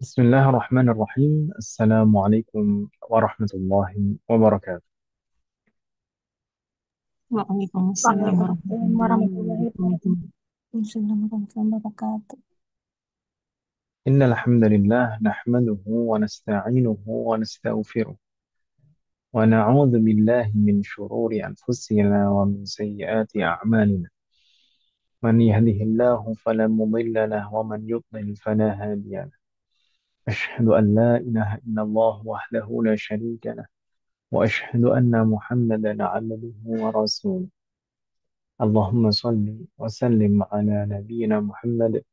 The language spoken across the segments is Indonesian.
Bismillahirrahmanirrahim. Assalamualaikum warahmatullahi wabarakatuh. Waalaikumsalam Waalaikumsalam warahmatullahi warahmatullahi wabarakatuh. wabarakatuh. Waalaikumsalam warahmatullahi wabarakatuh. Innal hamdalillah nahmaduhu wa nasta'inuhu wa nastaghfiruh wa na'udzu billahi min shururi anfusina wa min sayyiati a'malina. Man yahdihillahu fala mudilla lahu wa man yudlil fala hadiya lahu. Ashhadu an la ilaha illallah wahdahu la syarika lah wa ashhadu anna Muhammadan 'abduhu wa rasuluh. Allahumma salli wa sallim ala nabiyyina Muhammad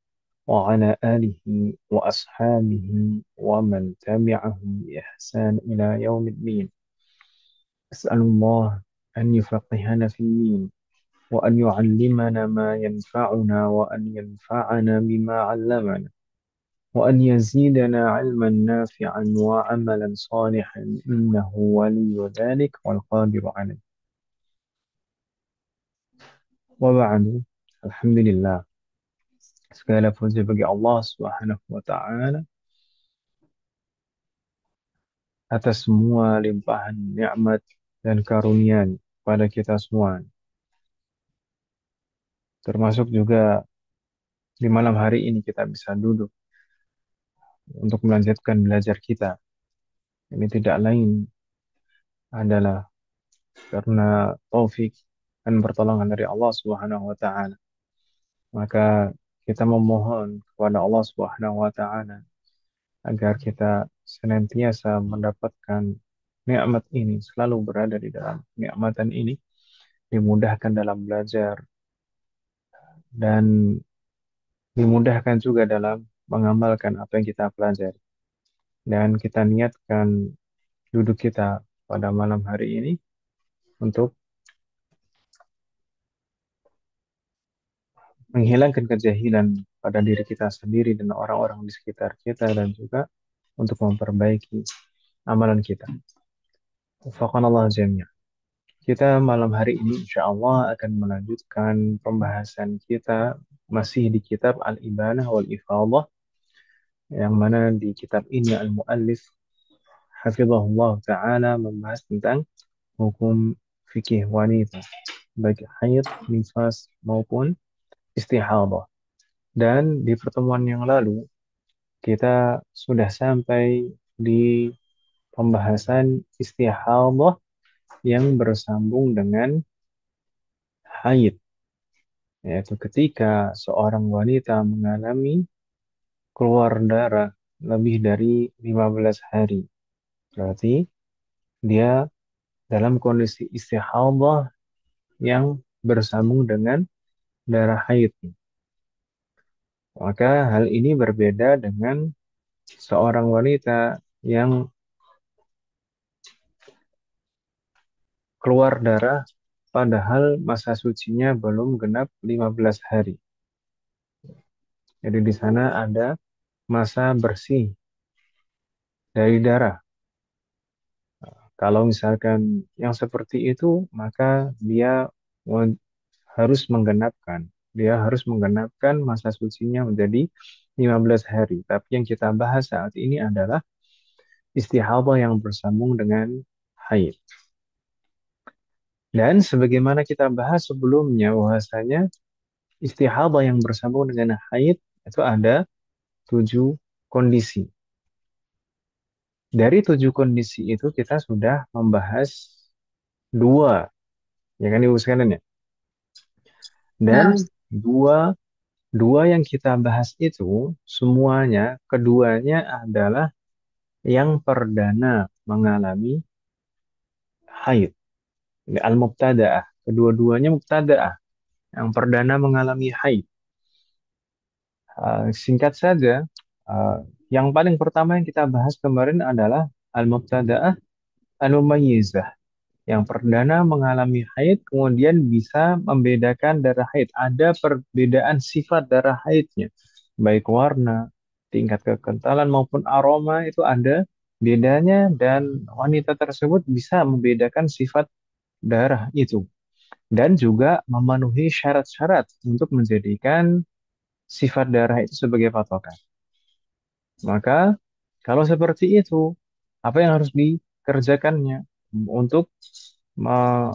وعلى آله وأصحابه ومن تبعهم بإحسان إلى يوم الدين. أسأل الله أن يفقهنا في الدين وأن يعلمنا ما ينفعنا وأن ينفعنا بما علمنا وأن يزيدنا علما نافعا وعملا صالحا إنه ولي ذلك والقادر عليه. وبعد الحمد لله, segala puji bagi Allah Subhanahu wa taala atas semua limpahan nikmat dan karunia pada kita semua. Termasuk juga di malam hari ini kita bisa duduk untuk melanjutkan belajar kita. Ini tidak lain adalah karena taufik dan pertolongan dari Allah Subhanahu wa taala. Maka kita memohon kepada Allah Subhanahu wa taala agar kita senantiasa mendapatkan nikmat ini, selalu berada di dalam nikmatan ini, dimudahkan dalam belajar dan dimudahkan juga dalam mengamalkan apa yang kita pelajari. Dan kita niatkan duduk kita pada malam hari ini untuk menghilangkan kejahilan pada diri kita sendiri dan orang-orang di sekitar kita, dan juga untuk memperbaiki amalan kita. Wafaqanallah jami'an. Kita malam hari ini insya Allah akan melanjutkan pembahasan kita masih di kitab Al-Ibanah wal Ifadah, yang mana di kitab ini al-muallif hafizahullah ta'ala membahas tentang hukum fikih wanita, baik haid, nifas, maupun istihadah. Dan di pertemuan yang lalu, kita sudah sampai di pembahasan istihadah yang bersambung dengan haid, yaitu ketika seorang wanita mengalami keluar darah lebih dari 15 hari. Berarti dia dalam kondisi istihadah yang bersambung dengan darah haid. Maka hal ini berbeda dengan seorang wanita yang keluar darah padahal masa sucinya belum genap 15 hari. Jadi di sana ada masa bersih dari darah. Kalau misalkan yang seperti itu, maka dia harus menggenapkan. Dia harus menggenapkan masa sucinya menjadi 15 hari. Tapi yang kita bahas saat ini adalah istihadah yang bersambung dengan haid. Dan sebagaimana kita bahas sebelumnya, bahwasanya istihadah yang bersambung dengan haid itu ada 7 kondisi. Dari 7 kondisi itu kita sudah membahas 2, ya kan Ibu sekalian ya? Nah, Dan dua dua yang kita bahas itu semuanya, keduanya adalah yang perdana mengalami haid. Ini al-mubtada'ah. Kedua-duanya mubtada'ah. Yang perdana mengalami haid. Singkat saja, yang paling pertama yang kita bahas kemarin adalah al-mubtada'ah al-mumayyizah. Yang perdana mengalami haid kemudian bisa membedakan darah haid. Ada perbedaan sifat darah haidnya. Baik warna, tingkat kekentalan maupun aroma itu ada bedanya, dan wanita tersebut bisa membedakan sifat darah itu. Dan juga memenuhi syarat-syarat untuk menjadikan sifat darah itu sebagai patokan. Maka kalau seperti itu, apa yang harus dikerjakannya untuk me-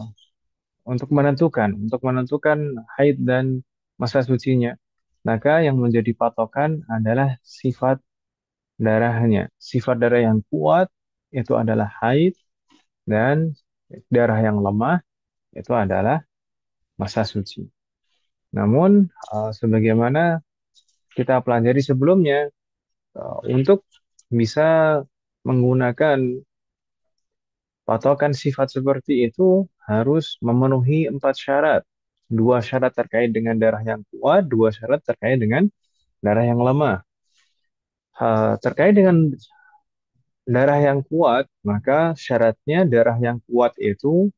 untuk menentukan haid dan masa sucinya? Maka yang menjadi patokan adalah sifat darahnya. Sifat darah yang kuat itu adalah haid dan darah yang lemah itu adalah masa suci. Namun, sebagaimana kita pelajari sebelumnya, untuk bisa menggunakan patokan sifat seperti itu harus memenuhi 4 syarat. 2 syarat terkait dengan darah yang kuat, 2 syarat terkait dengan darah yang lemah. Terkait dengan darah yang kuat, maka syaratnya darah yang kuat itu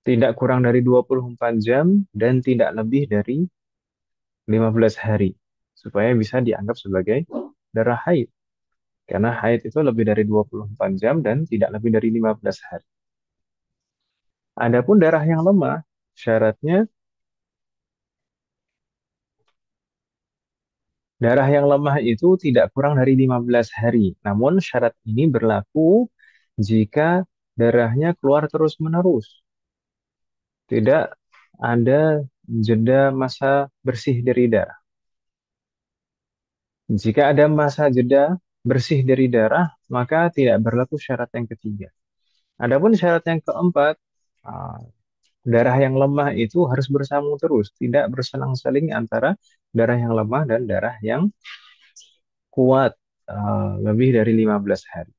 tidak kurang dari 24 jam dan tidak lebih dari 15 hari. Supaya bisa dianggap sebagai darah haid. Karena haid itu lebih dari 24 jam dan tidak lebih dari 15 hari. Adapun darah yang lemah, syaratnya darah yang lemah itu tidak kurang dari 15 hari. Namun syarat ini berlaku jika darahnya keluar terus-menerus. Tidak ada jeda masa bersih dari darah. Jika ada masa jeda bersih dari darah, maka tidak berlaku syarat yang ketiga. Adapun syarat yang keempat, ah, darah yang lemah itu harus bersambung terus, tidak berselang-seling antara darah yang lemah dan darah yang kuat, lebih dari 15 hari.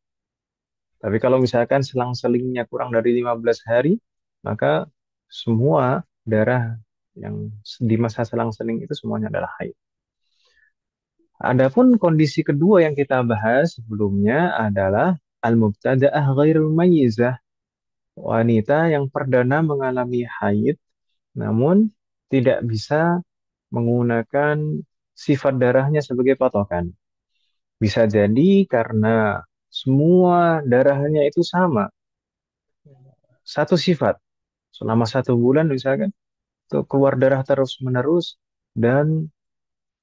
Tapi kalau misalkan selang-selingnya kurang dari 15 hari, maka semua darah yang di masa selang-seling itu semuanya adalah haid. Adapun kondisi kedua yang kita bahas sebelumnya adalah al-mubtada'ah ghairul mayyizah, wanita yang perdana mengalami haid namun tidak bisa menggunakan sifat darahnya sebagai patokan. Bisa jadi karena semua darahnya itu sama, satu sifat. Selama 1 bulan misalkan, itu keluar darah terus-menerus dan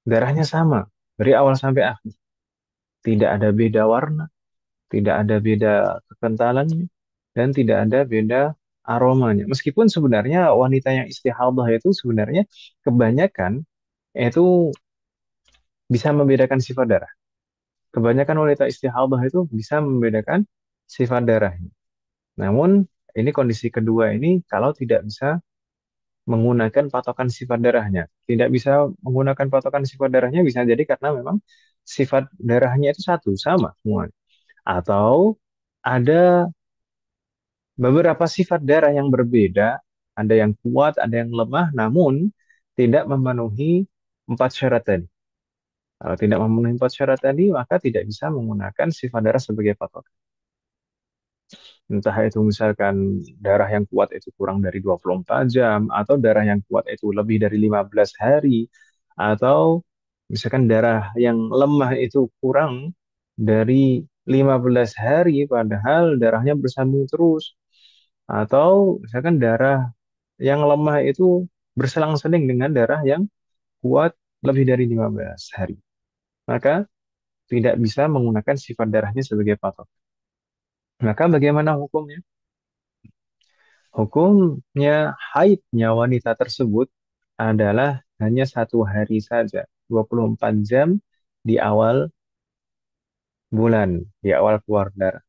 darahnya sama dari awal sampai akhir. Tidak ada beda warna, tidak ada beda kekentalannya, dan tidak ada beda aromanya. Meskipun sebenarnya wanita yang istihadah itu sebenarnya kebanyakan itu bisa membedakan sifat darah. Kebanyakan wanita istihadah itu bisa membedakan sifat darahnya. Namun, ini kondisi kedua ini kalau tidak bisa menggunakan patokan sifat darahnya. Tidak bisa menggunakan patokan sifat darahnya bisa jadi karena memang sifat darahnya itu satu, sama semua. Atau ada beberapa sifat darah yang berbeda, ada yang kuat, ada yang lemah, namun tidak memenuhi 4 syarat tadi. Kalau tidak memenuhi 4 syarat tadi, maka tidak bisa menggunakan sifat darah sebagai patokan. Entah itu misalkan darah yang kuat itu kurang dari 24 jam, atau darah yang kuat itu lebih dari 15 hari, atau misalkan darah yang lemah itu kurang dari 15 hari, padahal darahnya bersambung terus. Atau misalkan darah yang lemah itu berselang-seling dengan darah yang kuat lebih dari 15 hari. Maka tidak bisa menggunakan sifat darahnya sebagai patok. Maka bagaimana hukumnya? Hukumnya haidnya wanita tersebut adalah hanya 1 hari saja, 24 jam di awal bulan, di awal keluar darah.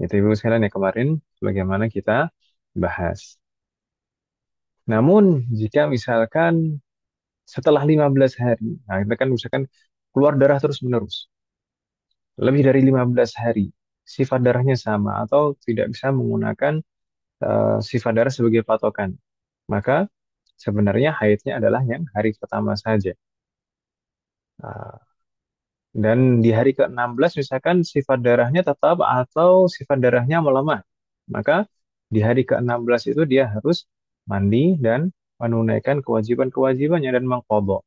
Itu Ibu sekalian ya kemarin bagaimana kita bahas. Namun jika misalkan setelah 15 hari, nah kita kan misalkan keluar darah terus-menerus, lebih dari 15 hari, sifat darahnya sama atau tidak bisa menggunakan sifat darah sebagai patokan, maka sebenarnya haidnya adalah yang hari pertama saja. Uh, dan di hari ke-16 misalkan sifat darahnya tetap atau sifat darahnya melemah, maka di hari ke-16 itu dia harus mandi dan menunaikan kewajiban-kewajibannya dan mengqadha.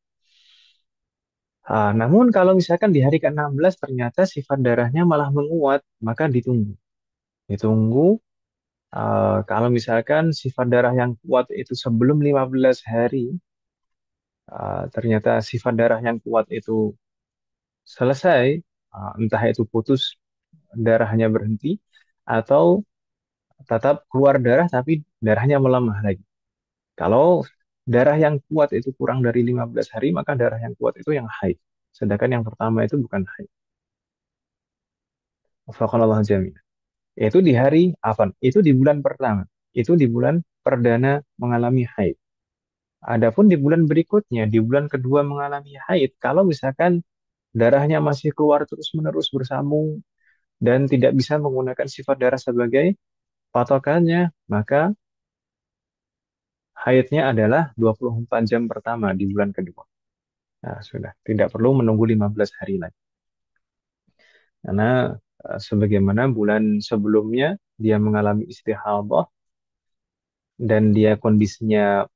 Namun kalau misalkan di hari ke-16 ternyata sifat darahnya malah menguat, maka ditunggu. Ditunggu, kalau misalkan sifat darah yang kuat itu sebelum 15 hari, ternyata sifat darah yang kuat itu selesai, entah itu putus darahnya berhenti atau tetap keluar darah tapi darahnya melemah lagi. Kalau darah yang kuat itu kurang dari 15 hari, maka darah yang kuat itu yang haid. Sedangkan yang pertama itu bukan haid. Wafaqanallahu jami'an. Itu di hari apa? Itu di bulan pertama. Itu di bulan perdana mengalami haid. Adapun di bulan berikutnya, di bulan kedua mengalami haid, kalau misalkan darahnya masih keluar terus-menerus bersambung dan tidak bisa menggunakan sifat darah sebagai patokannya, maka haidnya adalah 24 jam pertama di bulan kedua. Nah, sudah. Tidak perlu menunggu 15 hari lagi. Karena sebagaimana bulan sebelumnya dia mengalami istihadah dan dia kondisinya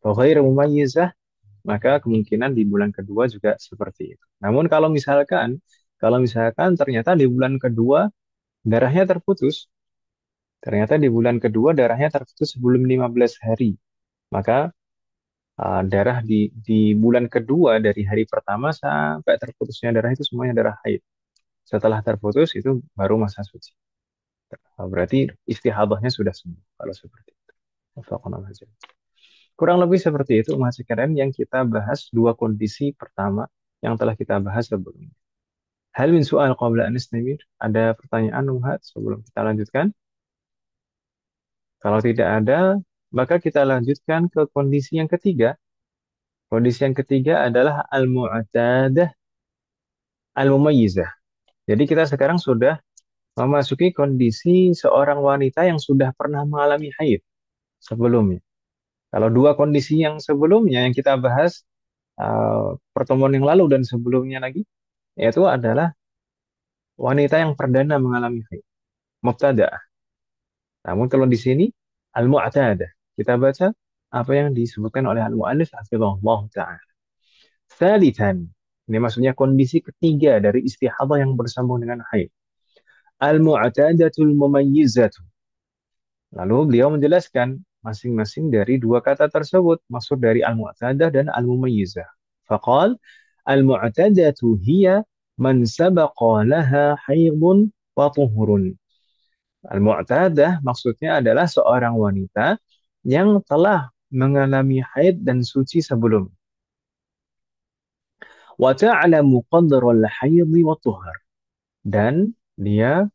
ghairu mumayyizah, maka kemungkinan di bulan kedua juga seperti itu. Namun kalau misalkan ternyata di bulan kedua darahnya terputus, ternyata di bulan kedua darahnya terputus sebelum 15 hari, maka darah di bulan kedua dari hari pertama sampai terputusnya darah itu semuanya darah haid. Setelah terputus itu baru masa suci. Berarti istihadahnya sudah sembuh kalau seperti itu. Wafaqanallahu jami'an. Kurang lebih seperti itu Mas sekalian yang kita bahas dua kondisi pertama yang telah kita bahas sebelumnya. Hal min soal qabla an nastamir? Ada pertanyaan Umhat sebelum kita lanjutkan? Kalau tidak ada, maka kita lanjutkan ke kondisi yang ketiga. Kondisi yang ketiga adalah al-mu'tadah al-mumayyizah. Jadi kita sekarang sudah memasuki kondisi seorang wanita yang sudah pernah mengalami haid sebelumnya. Kalau dua kondisi yang sebelumnya yang kita bahas pertemuan yang lalu dan sebelumnya lagi, yaitu adalah wanita yang perdana mengalami haid, mubtada. Namun kalau di sini al-mu'tadah, kita baca apa yang disebutkan oleh al-mu'allif hafizahullah ta'ala. Tsalitsan, ini maksudnya kondisi ketiga dari istihadah yang bersambung dengan haid. Al-mu'tadatul mumayyizatu. Lalu beliau menjelaskan masing-masing dari dua kata tersebut, maksud dari al-mu'tadah dan al-mumayyizah. Faqal, al-mu'tadatu hiya man sabaqa laha haidun wa tuhurun. Al-mu'tadah maksudnya adalah seorang wanita yang telah mengalami haid dan suci sebelum. Wa ta'lamu qadral haidhi wa tuhur. Dan dia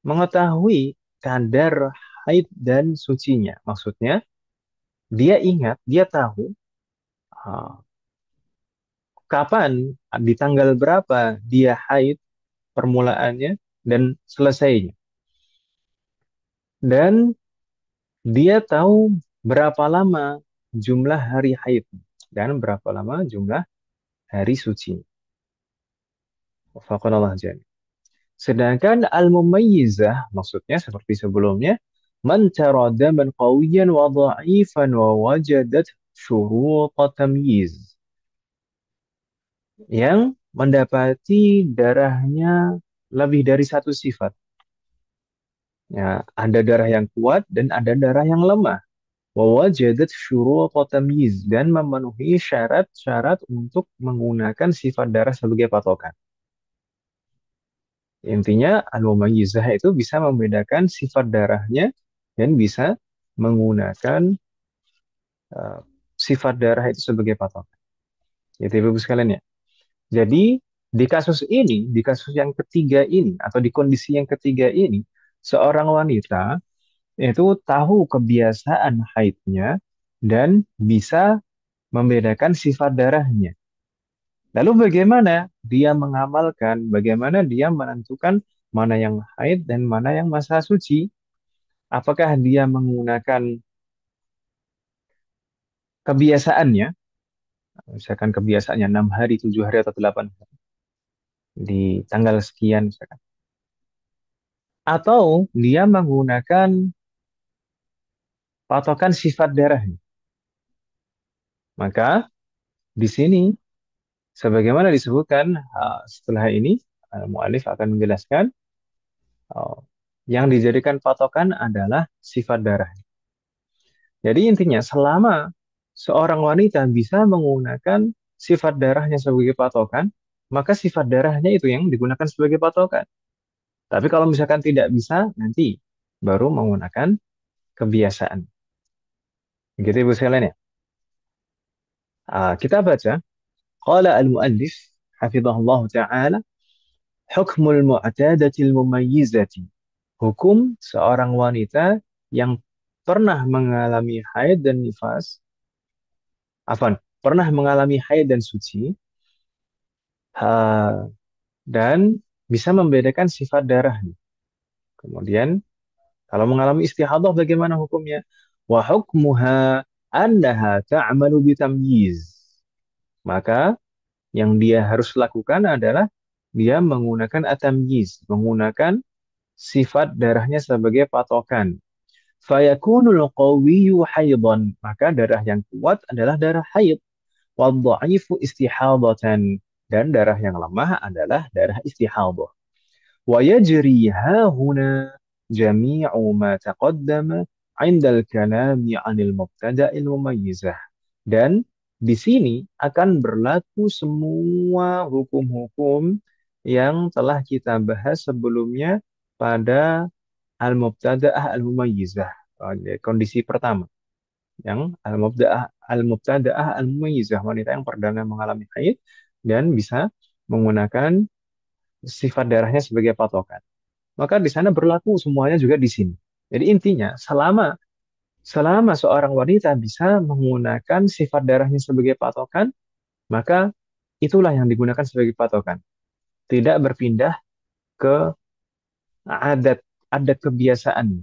mengetahui kadar haid dan sucinya. Maksudnya, dia ingat, dia tahu ah, kapan, di tanggal berapa dia haid permulaannya dan selesainya. Dan dia tahu berapa lama jumlah hari haid dan berapa lama jumlah hari suci. Wafaqanallah jami. Sedangkan al-mumayyizah maksudnya seperti sebelumnya, man tara daman qawiyan wa dha'ifan wa wajadat syurut tamyiz. Yang mendapati darahnya lebih dari satu sifat. Ya, ada darah yang kuat dan ada darah yang lemah. Wa wajadat syurut tamyiz dan memenuhi syarat-syarat untuk menggunakan sifat darah sebagai patokan. Intinya al-mumayyizah itu bisa membedakan sifat darahnya dan bisa menggunakan uh, sifat darah itu sebagai patokan. Itu Ibu sekalian ya. Jadi di kasus yang ketiga ini atau di kondisi yang ketiga ini, seorang wanita itu tahu kebiasaan haidnya dan bisa membedakan sifat darahnya. Lalu bagaimana dia mengamalkan, bagaimana dia menentukan mana yang haid dan mana yang masa suci? Apakah dia menggunakan kebiasaannya, misalkan kebiasaannya 6 hari, 7 hari, atau 8 hari di tanggal sekian misalkan. Atau dia menggunakan patokan sifat darahnya. Maka di sini, sebagaimana disebutkan setelah ini, mu'alif akan menjelaskan uh, yang dijadikan patokan adalah sifat darah. Jadi intinya selama seorang wanita bisa menggunakan sifat darahnya sebagai patokan, maka sifat darahnya itu yang digunakan sebagai patokan. Tapi kalau misalkan tidak bisa, nanti baru menggunakan kebiasaan. Gitu Ibu sekalian ya. Kita baca. Qala al-muallif hafizahullah ta'ala hukmul mu'tadatil mumayyizati. Hukum seorang wanita yang pernah mengalami haid dan nifas, pernah mengalami haid dan suci, ha, dan bisa membedakan sifat darahnya. Kemudian kalau mengalami istihadah bagaimana hukumnya? Wa hukmuha annaha ta'malu bitamyiz. Maka yang dia harus lakukan adalah dia menggunakan atamyiz, menggunakan sifat darahnya sebagai patokan. Fayakunul qawiyyu haidan, maka darah yang kuat adalah darah haid. Wadha'ifu istihadatan, dan darah yang lemah adalah darah istihadah. ويجري ها هنا جميع ما تقدم عند الكلام عن المبتدأ المميزة. Dan di sini akan berlaku semua hukum-hukum yang telah kita bahas sebelumnya pada al-mubtada'ah al-mumayyizah. Kondisi pertama, yang al-mubtada'ah al-mumayyizah, wanita yang perdana mengalami haid dan bisa menggunakan sifat darahnya sebagai patokan. Maka di sana berlaku semuanya juga di sini. Jadi intinya, selama selama seorang wanita bisa menggunakan sifat darahnya sebagai patokan, maka itulah yang digunakan sebagai patokan. Tidak berpindah ke adat adat kebiasaan.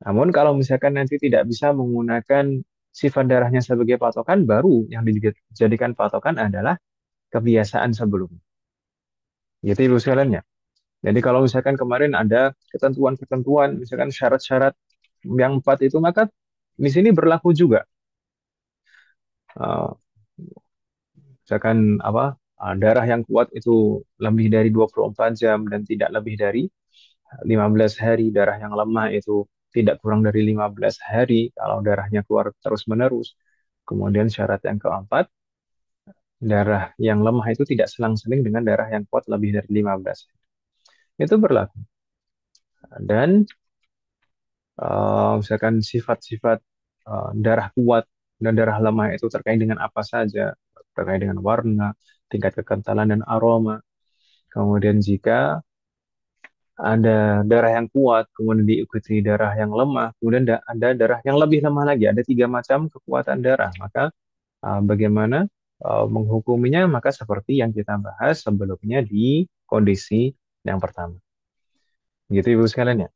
Namun kalau misalkan nanti tidak bisa menggunakan sifat darahnya sebagai patokan, baru yang dijadikan patokan adalah kebiasaan sebelumnya. Gitu ibu sekalian ya. Jadi kalau misalkan kemarin ada ketentuan-ketentuan, misalkan syarat-syarat yang empat itu, maka di sini berlaku juga. Eh, Misalkan darah yang kuat itu lebih dari 24 jam dan tidak lebih dari 15 hari. Darah yang lemah itu tidak kurang dari 15 hari kalau darahnya keluar terus-menerus. Kemudian syarat yang keempat, darah yang lemah itu tidak selang-seling dengan darah yang kuat lebih dari 15 hari. Itu berlaku. Dan misalkan sifat-sifat darah kuat dan darah lemah itu terkait dengan apa saja, terkait dengan warna, tingkat kekentalan dan aroma. Kemudian jika ada darah yang kuat, kemudian diikuti darah yang lemah, kemudian ada darah yang lebih lemah lagi, ada tiga macam kekuatan darah. Maka bagaimana menghukuminya? Maka seperti yang kita bahas sebelumnya di kondisi yang pertama. Gitu Ibu sekalian ya.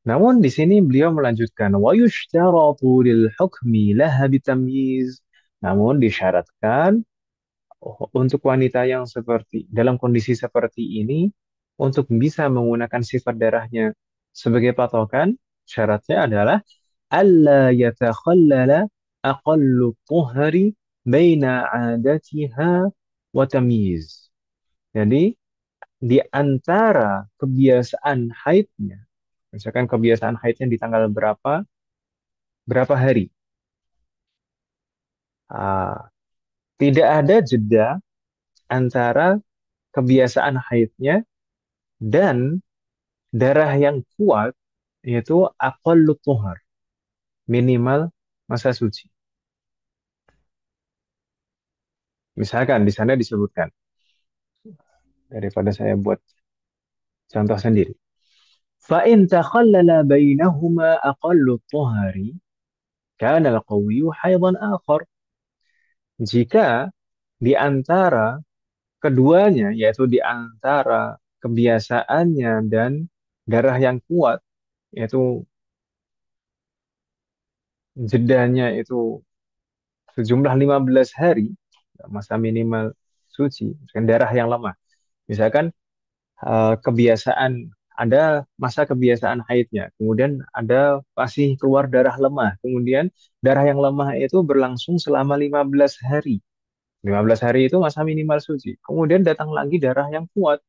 Namun di sini beliau melanjutkan wa yushtaratu lil hukmi laha bitamyiz. Namun disyaratkan untuk wanita yang seperti dalam kondisi seperti ini untuk bisa menggunakan sifat darahnya sebagai patokan, syaratnya adalah alla yatakhallala aqallu tuhari baina 'adatiha wa tamyiz. Jadi di antara kebiasaan haidnya, misalkan kebiasaan haidnya di tanggal berapa, berapa hari. Ah, Tidak ada jeda antara kebiasaan haidnya dan darah yang kuat, yaitu aqallu tuhar, minimal masa suci. Misalkan di sana disebutkan, daripada saya buat contoh sendiri. فَإِنْ تَخَلَّلَ بَيْنَهُمَا أَقَلُّ الطُّهَرِ كَانَ الْقَوِيُّ حَيْضًا آخَرَ. Jika di antara keduanya, yaitu di antara kebiasaannya dan darah yang kuat, yaitu jedanya itu sejumlah 15 hari, masa minimal suci, misalkan darah yang lemah. Misalkan kebiasaan, ada masa kebiasaan haidnya, kemudian ada masih keluar darah lemah, kemudian darah yang lemah itu berlangsung selama 15 hari. 15 hari itu masa minimal suci. Kemudian datang lagi darah yang kuat.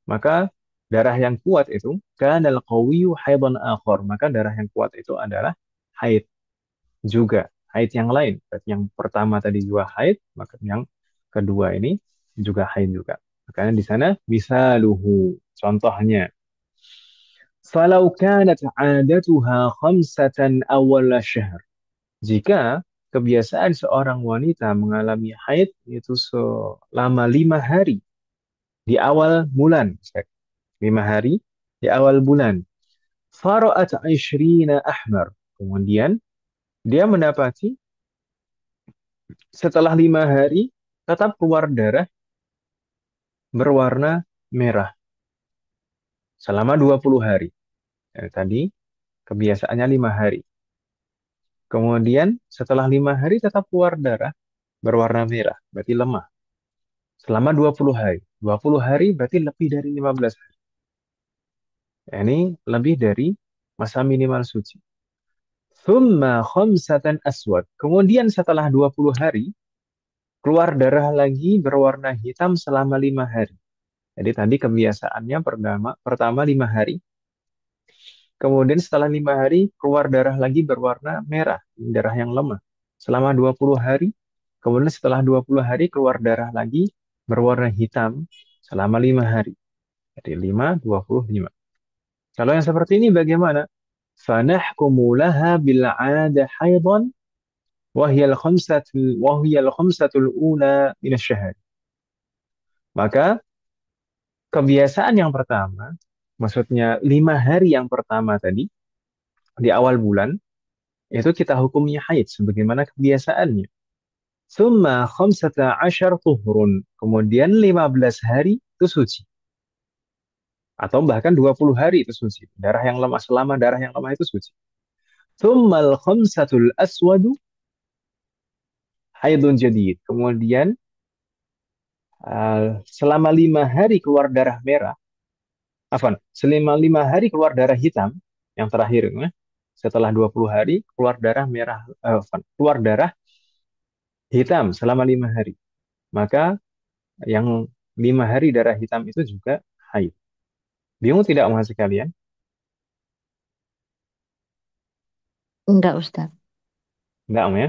Maka darah yang kuat itu kanal qawiyyu haidan akhar. Maka darah yang kuat itu adalah haid juga. Haid yang lain. Berarti yang pertama tadi juga haid, maka yang kedua ini juga haid juga. Makanya di sana misaluhu, contohnya. Falau kanat 'adatuha khamsatan awal syahr. Jika kebiasaan seorang wanita mengalami haid itu selama 5 hari di awal bulan, Ustaz. 5 hari di awal bulan. Fara'at 'ishrina ahmar. Kemudian dia mendapati setelah 5 hari tetap keluar darah berwarna merah selama 20 hari. Tadi kebiasaannya 5 hari. Kemudian setelah 5 hari tetap keluar darah berwarna merah, berarti lemah. Selama 20 hari. 20 hari berarti lebih dari 15 hari. Ini lebih dari masa minimal suci. Thumma khamsatan aswad. Kemudian setelah 20 hari, keluar darah lagi berwarna hitam selama 5 hari. Jadi tadi kebiasaannya pertama 5 hari. Kemudian setelah 5 hari, keluar darah lagi berwarna merah, darah yang lemah. Selama 20 hari, kemudian setelah 20 hari, keluar darah lagi berwarna hitam selama 5 hari. Jadi 5, 25. Kalau yang seperti ini bagaimana? فَنَحْكُمُ لَهَا بِالْعَادَ حَيْضًا وَهِيَ الْخَمْسَةُ الْأُولَى مِنَ الشَّهْرِ. Maka kebiasaan yang pertama, maksudnya 5 hari yang pertama tadi, di awal bulan, itu kita hukumnya haid sebagaimana kebiasaannya. Summa khamsata asyar tuhurun. Kemudian 15 hari itu suci. Atau bahkan 20 hari itu suci. Darah yang lemah, selama darah yang lemah itu suci. Summal khamsatul aswadu haidun jadid. Kemudian selama 5 hari keluar darah merah. Selama 5 hari keluar darah hitam. Yang terakhir. Setelah 20 hari keluar darah merah. Keluar darah hitam selama 5 hari. Maka yang 5 hari darah hitam itu juga haid. Bingung tidak mas sekalian? Enggak, Ustaz. Enggak om ya?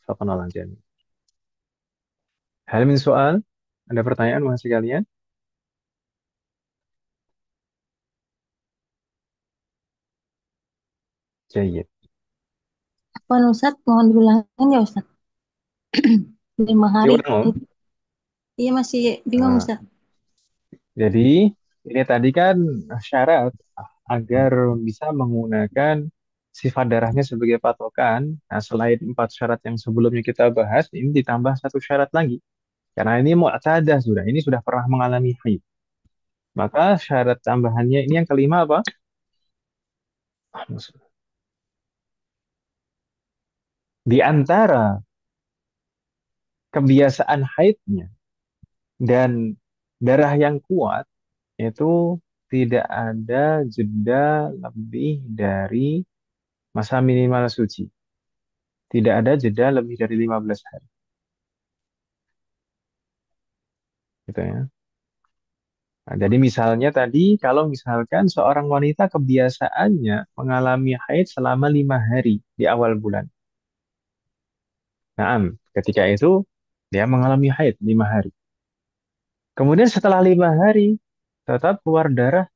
Sopan Allah jadi. Hal min soal? Ada pertanyaan mas sekalian? Jayid. Apa Ustaz? Mohon diulangin ya Ustaz. 5 hari. Diulang om. Iya masih bingung Nah, Ustaz. jadi ini tadi kan syarat agar bisa menggunakan sifat darahnya sebagai patokan. Nah, selain 4 syarat yang sebelumnya kita bahas, ini ditambah 1 syarat lagi. Karena ini mu'tadah sudah, ini sudah pernah mengalami haid. Maka syarat tambahannya ini yang kelima apa? Ah, di antara kebiasaan haidnya dan darah yang kuat itu tidak ada jeda lebih dari masa minimal suci. Tidak ada jeda lebih dari 15 hari. Gitu ya. Nah, jadi misalnya tadi, kalau misalkan seorang wanita kebiasaannya mengalami haid selama 5 hari di awal bulan. Nah, ketika itu dia mengalami haid 5 hari. Kemudian setelah 5 hari tetap keluar darah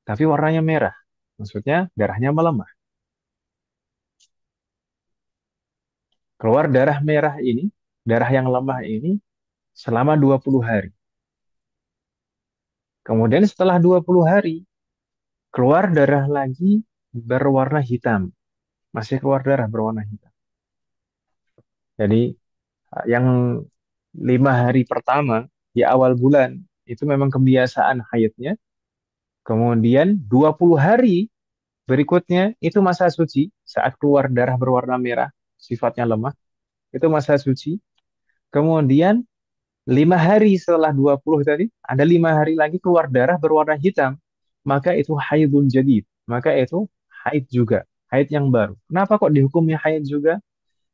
tapi warnanya merah. Maksudnya darahnya melemah. Keluar darah merah ini, darah yang lemah ini selama 20 hari. Kemudian setelah 20 hari, keluar darah lagi berwarna hitam. Masih keluar darah berwarna hitam. Jadi yang 5 hari pertama di awal bulan itu memang kebiasaan haidnya. Kemudian 20 hari berikutnya itu masa suci saat keluar darah berwarna merah, sifatnya lemah. Itu masa suci. Kemudian 5 hari setelah 20 tadi, ada 5 hari lagi keluar darah berwarna hitam. Maka itu haidun jadid. Maka itu haid juga. Haid yang baru. Kenapa kok dihukumnya haid juga?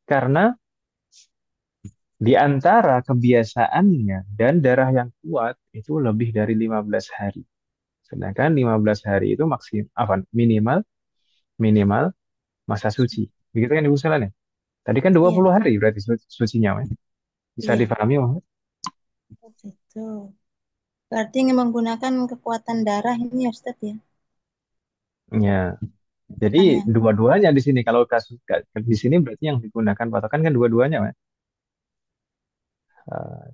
Karena di antara kebiasaannya dan darah yang kuat itu lebih dari 15 hari. Sedangkan 15 hari itu minimal minimal masa suci. Begitu kan Ibu Salan ya? Tadi kan Iya, 20 hari berarti sucinya. Ya? Bisa iya. dipahami, Mas? Tuh. Berarti menggunakan kekuatan darah ini ya Ustaz ya, Ya, jadi patokannya. dua-duanya di sini. Kalau kasus di sini berarti yang digunakan patokan kan dua-duanya, Mas.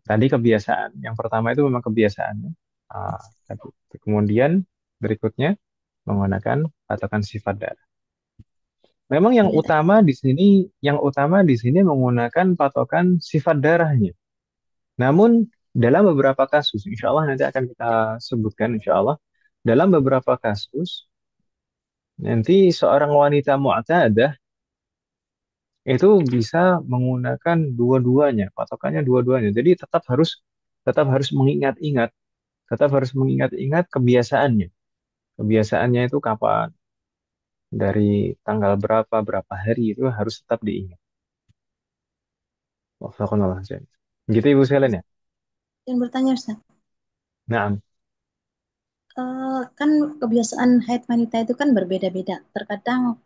Tadi kebiasaan. Yang pertama itu memang kebiasaannya. Ah, kemudian berikutnya menggunakan patokan sifat darah. Memang Boleh tak? yang utama di sini menggunakan patokan sifat darahnya. Namun dalam beberapa kasus, insya Allah nanti akan kita sebutkan, insya Allah, dalam beberapa kasus nanti seorang wanita mu'tadah itu bisa menggunakan dua-duanya, patokannya dua-duanya. Jadi tetap harus mengingat-ingat, tetap harus mengingat-ingat kebiasaannya. Kebiasaannya itu kapan, dari tanggal berapa, berapa hari itu harus tetap diingat. Wafaqanallah. Gitu Ibu sekalian ya. Dan bertanya Ustaz, Nah, kan kebiasaan haid wanita itu kan berbeda-beda. Terkadang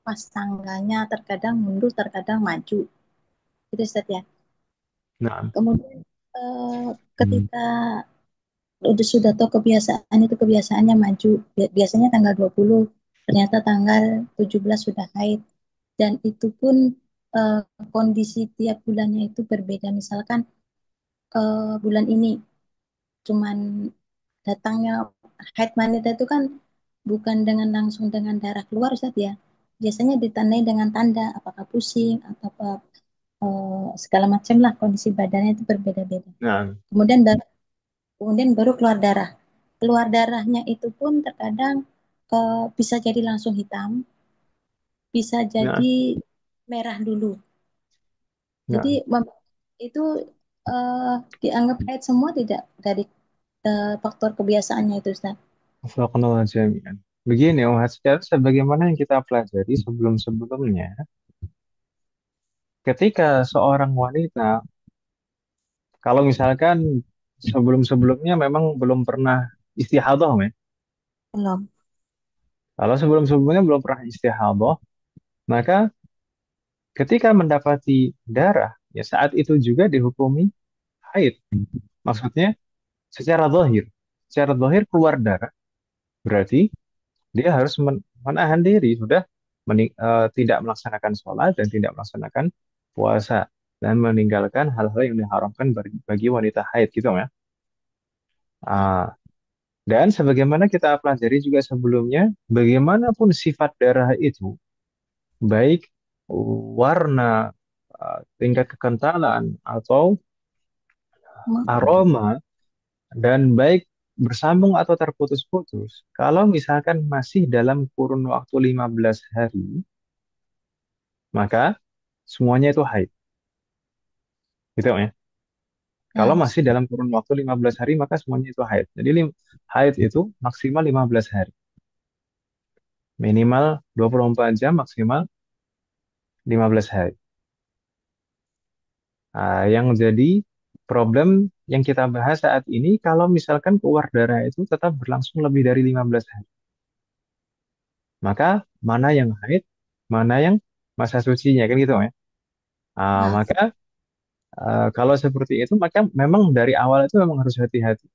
pas tanggalnya, terkadang mundur, terkadang maju. Itu Ustaz ya. nah, Kemudian ketika udah sudah tahu kebiasaan itu kebiasaannya maju, biasanya tanggal 20, ternyata tanggal 17 sudah haid. Dan itu pun eh, kondisi tiap bulannya itu berbeda. Misalkan bulan ini cuman datangnya haid wanita itu kan bukan dengan langsung dengan darah keluar Ustaz ya. Biasanya ditandai dengan tanda apakah pusing atau apa, segala macam lah kondisi badannya itu berbeda-beda. nah, Kemudian kemudian baru keluar darah. Keluar darahnya itu pun terkadang bisa jadi langsung hitam, bisa nah, jadi merah dulu. Jadi nah. itu eh, dianggap haid semua tidak dari faktor kebiasaannya itu Ustaz. Wafaqanallah jami'an. Begini, sebagaimana yang kita pelajari sebelum-sebelumnya, ketika seorang wanita, kalau misalkan sebelum-sebelumnya memang belum pernah istihadah, ya. Belum. Kalau sebelum-sebelumnya belum pernah istihadah, maka ketika mendapati darah, ya saat itu juga dihukumi haid. Maksudnya secara zahir, secara zahir keluar darah, berarti dia harus menahan diri, sudah tidak melaksanakan sholat dan tidak melaksanakan puasa dan meninggalkan hal-hal yang diharamkan bagi wanita haid gitu ya. Ah, dan sebagaimana kita pelajari juga sebelumnya, bagaimanapun sifat darah itu, baik warna, tingkat kekentalan atau aroma, dan baik bersambung atau terputus-putus, kalau misalkan masih dalam kurun waktu 15 hari, maka semuanya itu haid. Gitu ya. Kalau Ya, masih dalam kurun waktu 15 hari, maka semuanya itu haid. Jadi haid itu maksimal 15 hari. Minimal 24 jam, maksimal 15 hari. Yang jadi problem yang kita bahas saat ini, kalau misalkan keluar darah itu tetap berlangsung lebih dari 15 hari. Maka mana yang haid, mana yang masa sucinya, kan gitu ya. nah, Maka kalau seperti itu, maka memang dari awal itu memang harus hati-hati.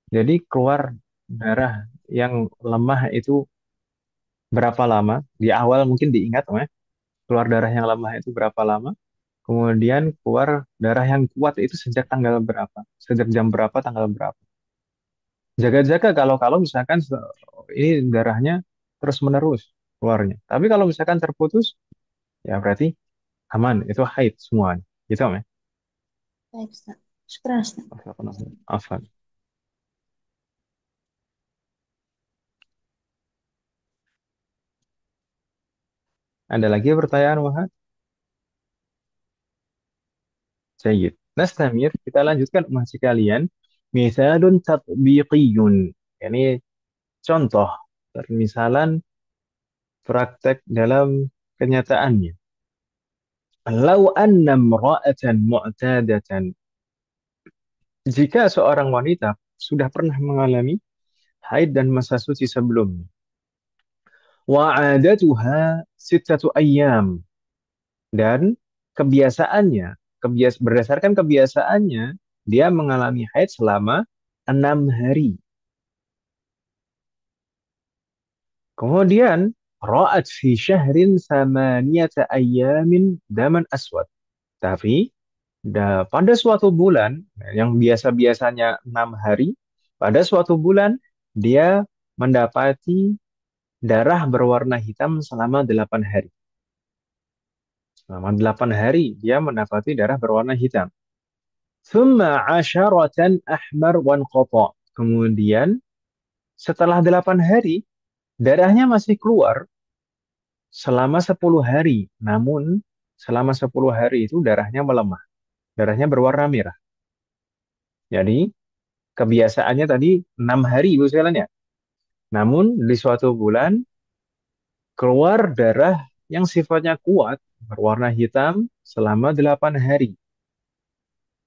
Jadi keluar darah yang lemah itu berapa lama? Di awal mungkin diingat, keluar darah yang lemah itu berapa lama? Kemudian keluar darah yang kuat itu sejak tanggal berapa? Sejak jam berapa, tanggal berapa? Jaga-jaga kalau misalkan ini darahnya terus-menerus keluarnya. Tapi kalau misalkan terputus, ya berarti aman, itu haid semuanya. Gitu, ya? baik Ustaz. Syukur Ustaz. Afwan. Ada lagi pertanyaan, Wahad? Sayyid. Nastamir, kita lanjutkan masih kalian. Misalun tatbiqiyun. Ini contoh permisalan praktek dalam kenyataannya. Lau anna mra'atan mu'tadatan. Jika seorang wanita sudah pernah mengalami haid dan masa suci sebelumnya. Wa'adatuha sittatu ayyam. Dan kebiasaannya, berdasarkan kebiasaannya, dia mengalami haid selama 6 hari. Kemudian ra'at fi syahrin samaniyata ayyamin daman aswad. Tapi pada suatu bulan yang biasa-biasanya 6 hari, pada suatu bulan dia mendapati darah berwarna hitam selama 8 hari. Selama 8 hari dia mendapati darah berwarna hitam. Thumma asharatan ahmar wan qata. Kemudian setelah 8 hari darahnya masih keluar selama 10 hari. Namun selama 10 hari itu darahnya melemah. Darahnya berwarna merah. Jadi kebiasaannya tadi 6 hari Ibu sekalian ya. Namun di suatu bulan keluar darah yang sifatnya kuat berwarna hitam selama 8 hari.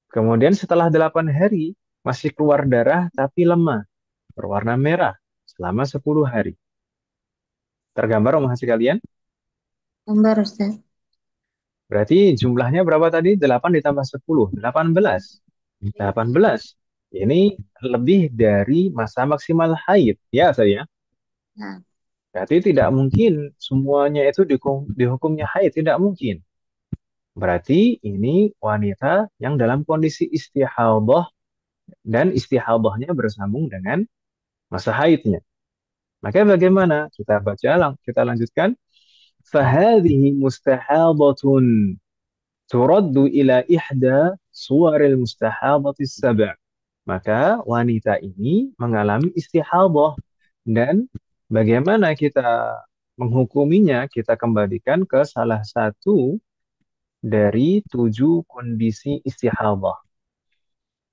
Kemudian setelah 8 hari masih keluar darah tapi lemah berwarna merah selama 10 hari. Tergambar rumah sekalian? Gambar Ustaz. Berarti jumlahnya berapa tadi? 8 ditambah 10, 18. 18. Ini lebih dari masa maksimal haid. Ya, saya. Nah, Berarti tidak mungkin semuanya itu dihukumnya haid. Tidak mungkin. Berarti ini wanita yang dalam kondisi istihadah dan istihadahnya bersambung dengan masa haidnya. Maka bagaimana? Kita baca kita lanjutkan. فهذه مستحاضة ترد إلى إحدى صور المستحاضة السبع. Maka wanita ini mengalami istihadah dan bagaimana kita menghukuminya, kita kembalikan ke salah satu dari 7 kondisi istihadah.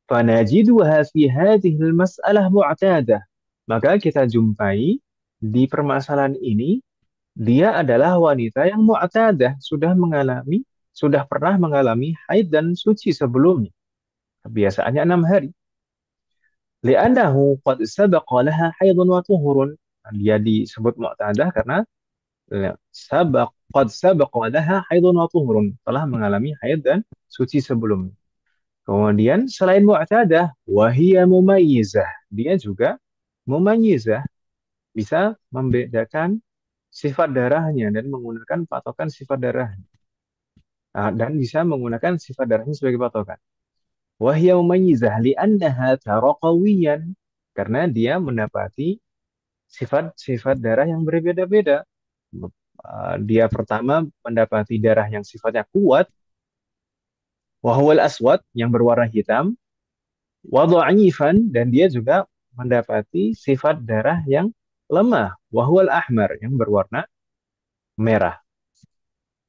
فنجدها في هذه المسألة معتادة. Maka kita jumpai di permasalahan ini dia adalah wanita yang mu'tadah, sudah pernah mengalami haid dan suci sebelumnya. Kebiasaannya 6 hari. Li'annahu qad sabaqa laha haidun wa tuhurun. Dia disebut mu'tadah karena qad sabaqa laha haidun wa tuhurun. Telah mengalami haid dan suci sebelumnya. Kemudian selain mu'tadah, wahiyya mumayyizah. Dia juga mumayyizah, bisa membedakan sifat darahnya dan menggunakan patokan sifat darahnya. Dan bisa menggunakan sifat darahnya sebagai patokan. Wahya mumayyizah li'annaha tara qawiyan, karena dia mendapati sifat-sifat darah yang berbeda-beda. Dia pertama mendapati darah yang sifatnya kuat, wahwal aswad yang berwarna hitam, wa dha'ifan, dan dia juga mendapati sifat darah yang lemah, wahwal ahmar yang berwarna merah.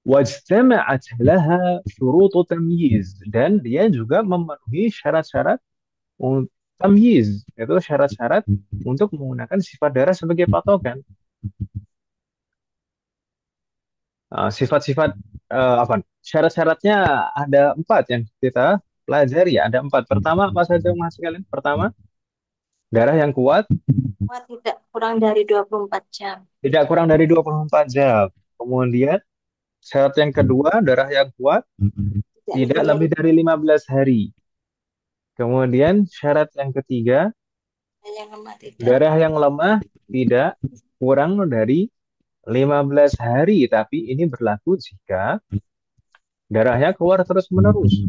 Wajtama'at laha syurutu tamyiz, dan dia juga memenuhi syarat-syarat tamyiz, itu syarat-syarat untuk menggunakan sifat darah sebagai patokan. Sifat-sifat apa? Syarat-syaratnya ada 4 yang kita pelajari. Ada 4. Pertama apa saja mas sekalian? Pertama, darah yang kuat tidak kurang dari 24 jam. tidak kurang dari 24 jam. Kemudian syarat yang kedua, darah yang kuat tidak lebih dari 15 hari. Kemudian syarat yang ketiga, Yang lemah tidak. darah yang lemah tidak kurang dari 15 hari, tapi ini berlaku jika darahnya keluar terus-menerus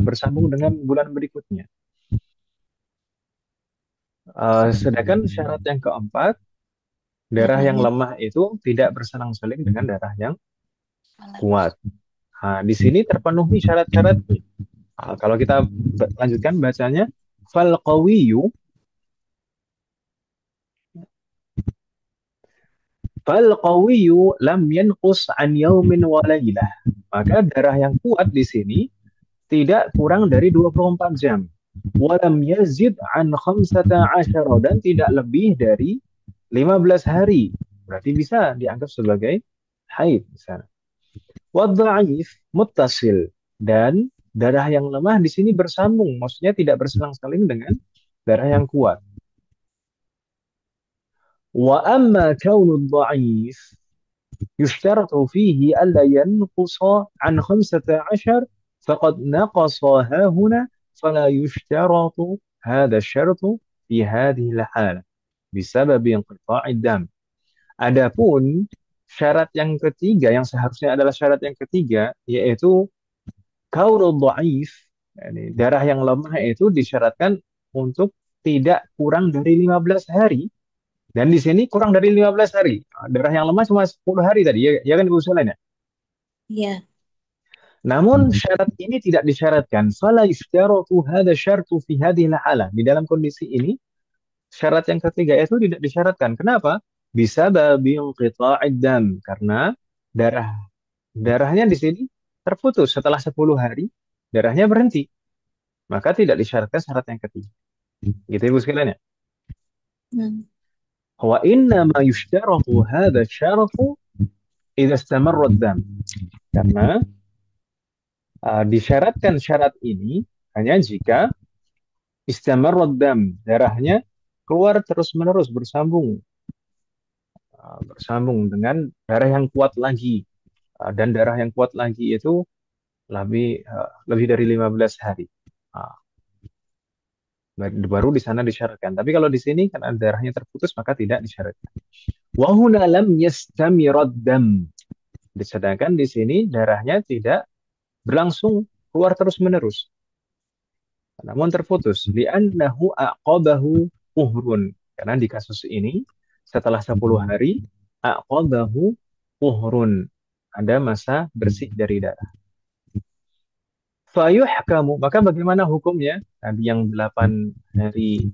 bersambung dengan bulan berikutnya. Sedangkan syarat yang keempat, darah yang lemah itu tidak berselang-seling dengan darah yang kuat. Di sini terpenuhi syarat-syaratnya. Kalau kita lanjutkan bacanya, fal qawiyyu lam yanqus an yaumin wa lailah. Maka darah yang kuat di sini tidak kurang dari 24 jam. Walam yazid an 15 dan tidak lebih dari 15 hari. Berarti bisa dianggap sebagai haid di sana. Wadha'if muttasil, dan darah yang lemah di sini bersambung, maksudnya tidak berselang-seling dengan darah yang kuat. Wa amma kaunu dha'if yushtaratu fihi alla yanqusa an 15 فقد نقص هنا فلا يشترط هذا الشرط في هذه الحالة بسبب انقطاع الدم. Adapun syarat yang ketiga yang seharusnya adalah syarat yang ketiga yaitu kaulul dhaif, yani darah yang lemah itu disyaratkan untuk tidak kurang dari 15 hari. Dan di sini kurang dari 15 hari. Darah yang lemah cuma 10 hari tadi, ya, ya kan Ibu Sulain ya? Iya. Namun syarat ini tidak disyaratkan. Fala yushtaratu hadha syartu fi hadhihi halah. Di dalam kondisi ini, syarat yang ketiga itu tidak disyaratkan. Kenapa? Bisa babi inqita'id dam. Karena darah darahnya di sini terputus setelah 10 hari, darahnya berhenti. Maka tidak disyaratkan syarat yang ketiga. Gitu Ibu sekalian ya. Hmm. Wa inna ma yushtaratu hadha syaratu idza istamarra dam. Karena disyaratkan syarat ini hanya jika istamarra dam, darahnya keluar terus-menerus bersambung, bersambung dengan darah yang kuat lagi. Dan darah yang kuat lagi itu lebih dari 15 hari. Ah, baru di sana disyaratkan. Tapi kalau di sini karena darahnya terputus maka tidak disyaratkan. Wa huna lam yastamirad dam. Sedangkan di sini darahnya tidak berlangsung keluar terus-menerus, namun terputus. Li'annahu aqabahu uhrun. Karena di kasus ini setelah 10 hari aqabahu uhrun. Ada masa bersih dari darah. Fayuhkamu, maka bagaimana hukumnya? Tadi yang 8 hari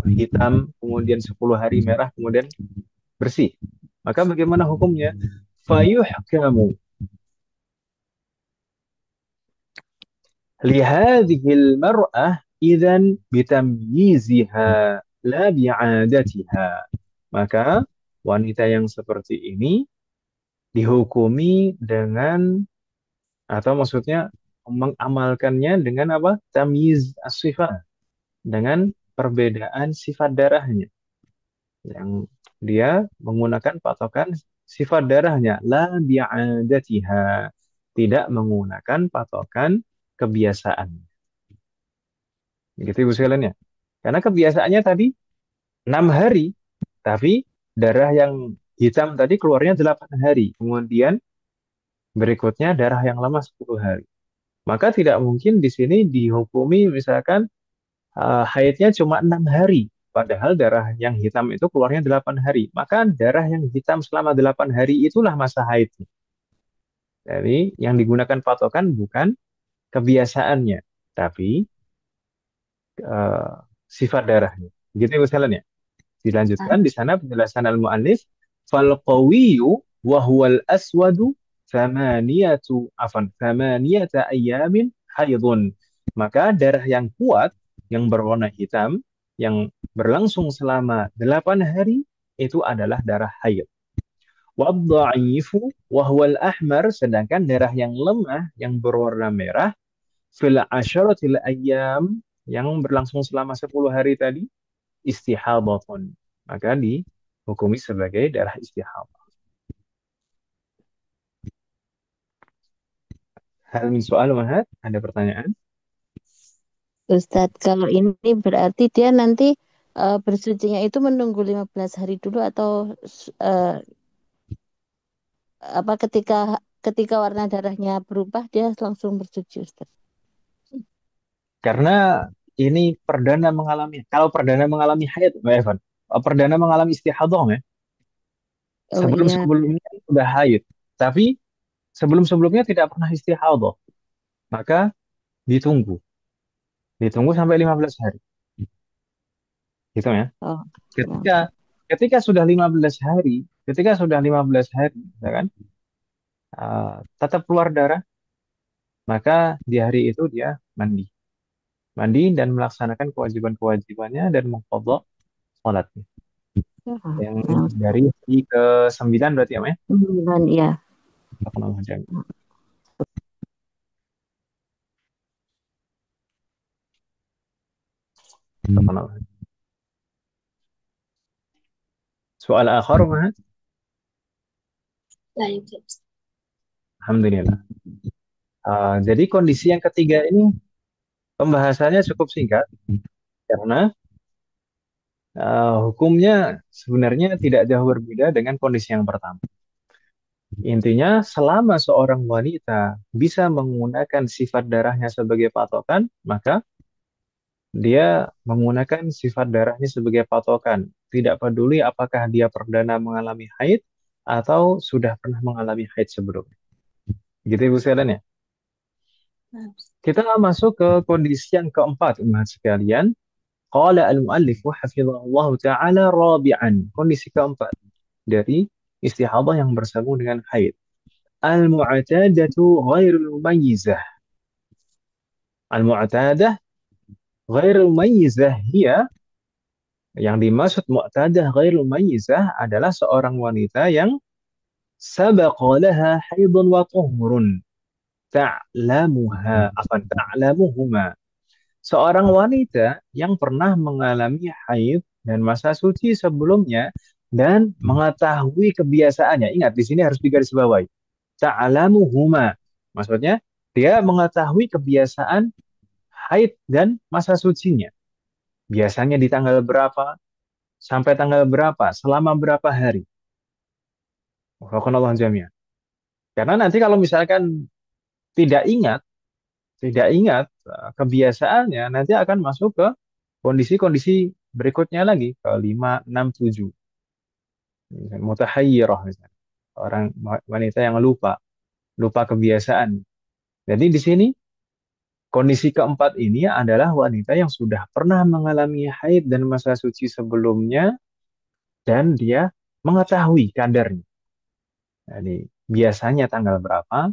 hitam, kemudian 10 hari merah, kemudian bersih. Maka bagaimana hukumnya? Fayuhkamu lihadhil mar'ah idzan bitamyiziha la bi'adatiha. Maka wanita yang seperti ini dihukumi dengan atau maksudnya mengamalkannya dengan apa? Tamyiz as-sifat, dengan perbedaan sifat darahnya, yang dia menggunakan patokan sifat darahnya la bi'adatiha, tidak menggunakan patokan kebiasaan. Gitu Ibu sekalian ya. Karena kebiasaannya tadi 6 hari, tapi darah yang hitam tadi keluarnya 8 hari. Kemudian berikutnya darah yang lama 10 hari. Maka tidak mungkin di sini dihukumi misalkan haidnya cuma 6 hari. Padahal darah yang hitam itu keluarnya 8 hari. Maka darah yang hitam selama 8 hari itulah masa haidnya. Jadi yang digunakan patokan bukan kebiasaannya, tapi eh, sifat darahnya. Gitu Ibu sekalian ya. Dilanjutkan di sana penjelasan al-mu'allif fal qawiyyu wa huwal aswadu thamaniyata ayamin haidun. Maka darah yang kuat yang berwarna hitam yang berlangsung selama 8 hari itu adalah darah haid. Wadha'ifu wa huwal ahmar, sedangkan darah yang lemah yang berwarna merah fil asyaratil ayyam yang berlangsung selama 10 hari tadi istihadatun, maka dihukumi sebagai darah istihadah. Hal min soal Mahat, ada pertanyaan? Ustadz, kalau ini berarti dia nanti bersucinya itu menunggu 15 hari dulu atau eh, apa ketika warna darahnya berubah dia langsung bersuci, Ustadz? Karena ini perdana mengalami, kalau perdana mengalami haid, Mbak Evan, perdana mengalami istihadah ya, Oh iya. sebelum-sebelumnya sudah haid, tapi sebelum-sebelumnya tidak pernah istihadah, maka ditunggu, ditunggu sampai 15 hari, gitu ya. Oh, Ketika langsung. ketika sudah 15 hari, ketika sudah 15 hari, ya kan, tetap keluar darah, maka di hari itu dia mandi. Mandi dan melaksanakan kewajiban-kewajibannya dan mengqadha sholatnya. Ya, Yang nah, dari hari ke-9 berarti ya, Maya? 9 ya. Soal akhar, Maya? Baik, Alhamdulillah. Jadi kondisi yang ketiga ini pembahasannya cukup singkat karena hukumnya sebenarnya tidak jauh berbeda dengan kondisi yang pertama. Intinya, selama seorang wanita bisa menggunakan sifat darahnya sebagai patokan, maka dia menggunakan sifat darahnya sebagai patokan. Tidak peduli apakah dia perdana mengalami haid atau sudah pernah mengalami haid sebelumnya. Gitu Ibu sekalian ya. Nah, Kita masuk ke kondisi yang keempat, umat sekalian. Qala al-muallif hafizahullah ta'ala rabi'an. Kondisi keempat dari istihadah yang bersambung dengan haid. Al-mu'tadatu ghairul mumayyizah. Al-mu'tadah ghairul mumayyizah hiya, yang dimaksud mu'tadah ghairul mumayyizah adalah seorang wanita yang sabaqa laha haidun wa tuhurun ta'lamuhuma. Seorang wanita yang pernah mengalami haid dan masa suci sebelumnya dan mengetahui kebiasaannya. Ingat, di sini harus digarisbawahi. Ta'lamuhuma. Maksudnya, dia mengetahui kebiasaan haid dan masa sucinya. Biasanya di tanggal berapa, sampai tanggal berapa, selama berapa hari. Wafakanallah jami'an. Karena nanti kalau misalkan tidak ingat, kebiasaannya, nanti akan masuk ke kondisi-kondisi berikutnya lagi, ke 5, 6, 7. Mutahayyirah misalnya. Orang wanita yang lupa kebiasaan. Jadi di sini kondisi keempat ini adalah wanita yang sudah pernah mengalami haid dan masa suci sebelumnya dan dia mengetahui kadarnya. Jadi biasanya tanggal berapa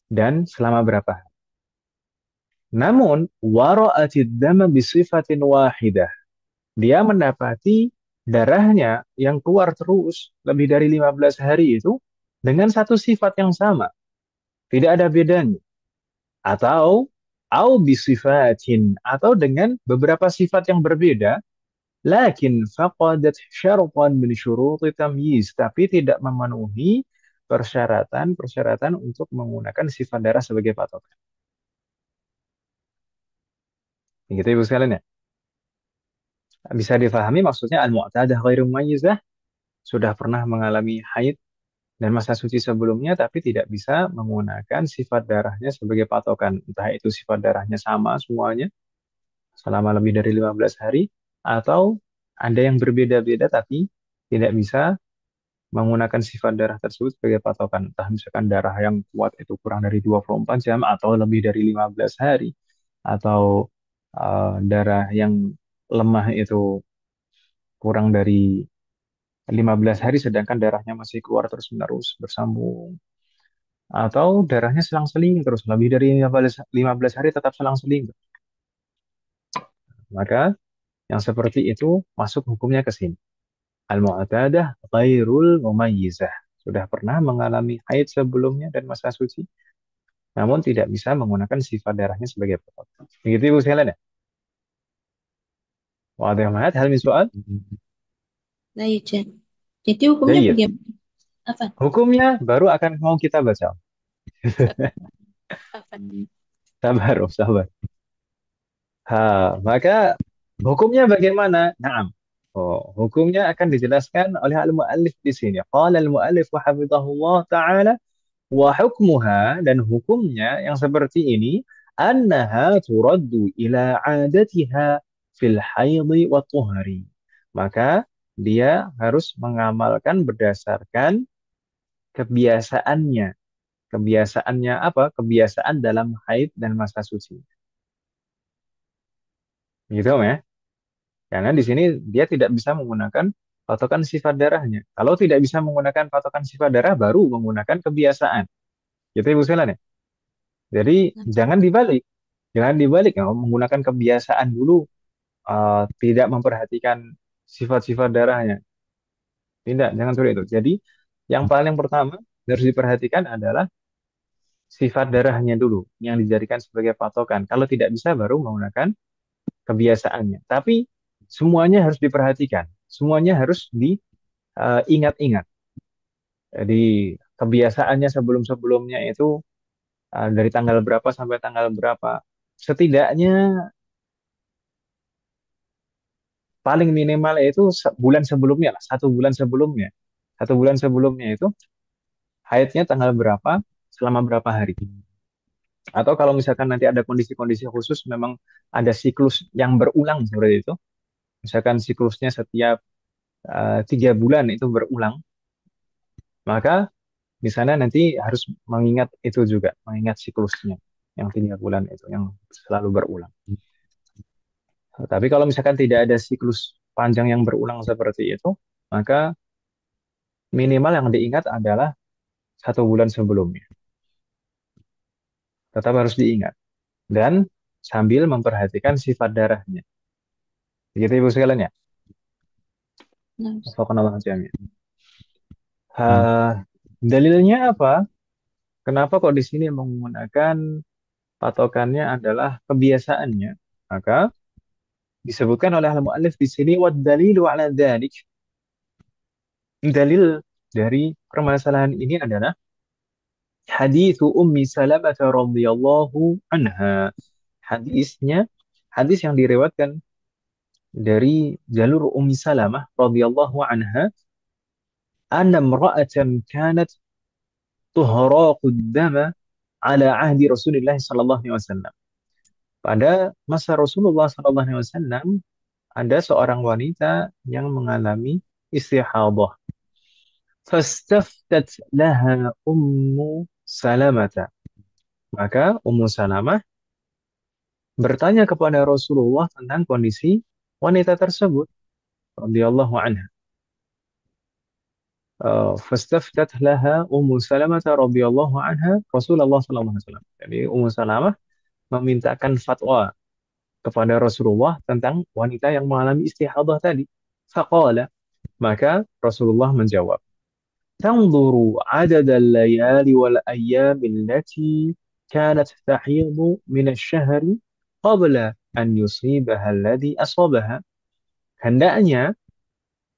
dan selama berapa hari. Namun wara'atid dama bisifatin wahidah. Dia mendapati darahnya yang keluar terus lebih dari 15 hari itu dengan satu sifat yang sama. Tidak ada bedanya. Atau au bisifatin, atau dengan beberapa sifat yang berbeda, lakin faqadat syaratan min syuruti tamyiz, tapi tidak memenuhi persyaratan-persyaratan untuk menggunakan sifat darah sebagai patokan. Gitu Ibu sekalian ya. Bisa difahami maksudnya al-mu'tadah ghairu mumayyizah, sudah pernah mengalami haid dan masa suci sebelumnya tapi tidak bisa menggunakan sifat darahnya sebagai patokan. Entah itu sifat darahnya sama semuanya selama lebih dari 15 hari atau ada yang berbeda-beda tapi tidak bisa menggunakan sifat darah tersebut sebagai patokan. Entah misalkan darah yang kuat itu kurang dari 24 jam atau lebih dari 15 hari atau darah yang lemah itu kurang dari 15 hari sedangkan darahnya masih keluar terus-menerus bersambung, atau darahnya selang-seling terus lebih dari 15 hari tetap selang-seling, maka yang seperti itu masuk hukumnya ke sini. Al-mu'tadah ghairul mumayyizah, sudah pernah mengalami haid sebelumnya dan masa suci namun tidak bisa menggunakan sifat darahnya sebagai patokan. Begitu Ibu sekalian ya. Wadih ma'ad, hal min soal? nah ya, Jen. Jadi hukumnya Jayid. bagaimana? Apa? Hukumnya baru akan mau kita baca. Apa? Sabar, oh, sabar. Maka hukumnya bagaimana? Naam. Oh, hukumnya akan dijelaskan oleh al-muallif di sini. Qala al-muallif wa hafizahullah taala wa hukmuha, dan hukumnya yang seperti ini, annaha turaddu ila 'adatiha fil haidhi wa tuhari. Maka dia harus mengamalkan berdasarkan kebiasaannya. Kebiasaannya apa? Kebiasaan dalam haid dan masa suci. Gitu ya. Karena di sini dia tidak bisa menggunakan patokan sifat darahnya. Kalau tidak bisa menggunakan patokan sifat darah, baru menggunakan kebiasaan. Gitu Ibu sekalian ya. Jadi jangan dibalik. Jangan dibalik ya, menggunakan kebiasaan dulu, tidak memperhatikan sifat-sifat darahnya. Tidak, jangan seperti itu. Jadi yang paling pertama harus diperhatikan adalah sifat darahnya dulu yang dijadikan sebagai patokan. Kalau tidak bisa baru menggunakan kebiasaannya. Tapi semuanya harus diperhatikan. Semuanya harus diingat-ingat. Jadi kebiasaannya sebelum-sebelumnya itu dari tanggal berapa sampai tanggal berapa. Setidaknya paling minimal itu bulan sebelumnya lah, 1 bulan sebelumnya. 1 bulan sebelumnya itu haidnya tanggal berapa, selama berapa hari. Atau kalau misalkan nanti ada kondisi-kondisi khusus, memang ada siklus yang berulang seperti itu. Misalkan siklusnya setiap 3 bulan itu berulang, maka di sana nanti harus mengingat itu juga, mengingat siklusnya yang 3 bulan itu, yang selalu berulang. Tapi kalau misalkan tidak ada siklus panjang yang berulang seperti itu, maka minimal yang diingat adalah 1 bulan sebelumnya. Tetap harus diingat. Dan sambil memperhatikan sifat darahnya. Begitu Ibu sekalian ya? Nah, Ustaz. Wafaqqanallahu jami'an. Dalilnya apa? Kenapa kok di sini menggunakan patokannya adalah kebiasaannya? Maka disebutkan oleh al-muallif di sini wad dalilu ala dzalik. Dalil dari permasalahan ini adalah hadis Ummi Salamah radhiyallahu anha. Hadisnya hadis yang diriwayatkan dari jalur Ummi Salamah radhiyallahu anha, anna imra'atan kanat tuhraqud dama ala ahdi Rasulillah sallallahu alaihi wasallam. Pada masa Rasulullah sallallahu alaihi wasallam ada seorang wanita yang mengalami istihadah. Fastaftat laha Ummu Salamah. Maka Ummu Salamah bertanya kepada Rasulullah tentang kondisi wanita tersebut radhiyallahu anha. Fastaftat laha Ummu Salamah radhiyallahu anha Rasulullah sallallahu alaihi wasallam. Jadi Ummu Salamah memintakan fatwa kepada Rasulullah tentang wanita yang mengalami istihadah tadi. Faqala, maka Rasulullah menjawab, "Tanzuru 'adad al-layali wal ayyam allati kanat tahidu min asy-syahri qabla an yusibaha alladhi asabaha." Hendaknya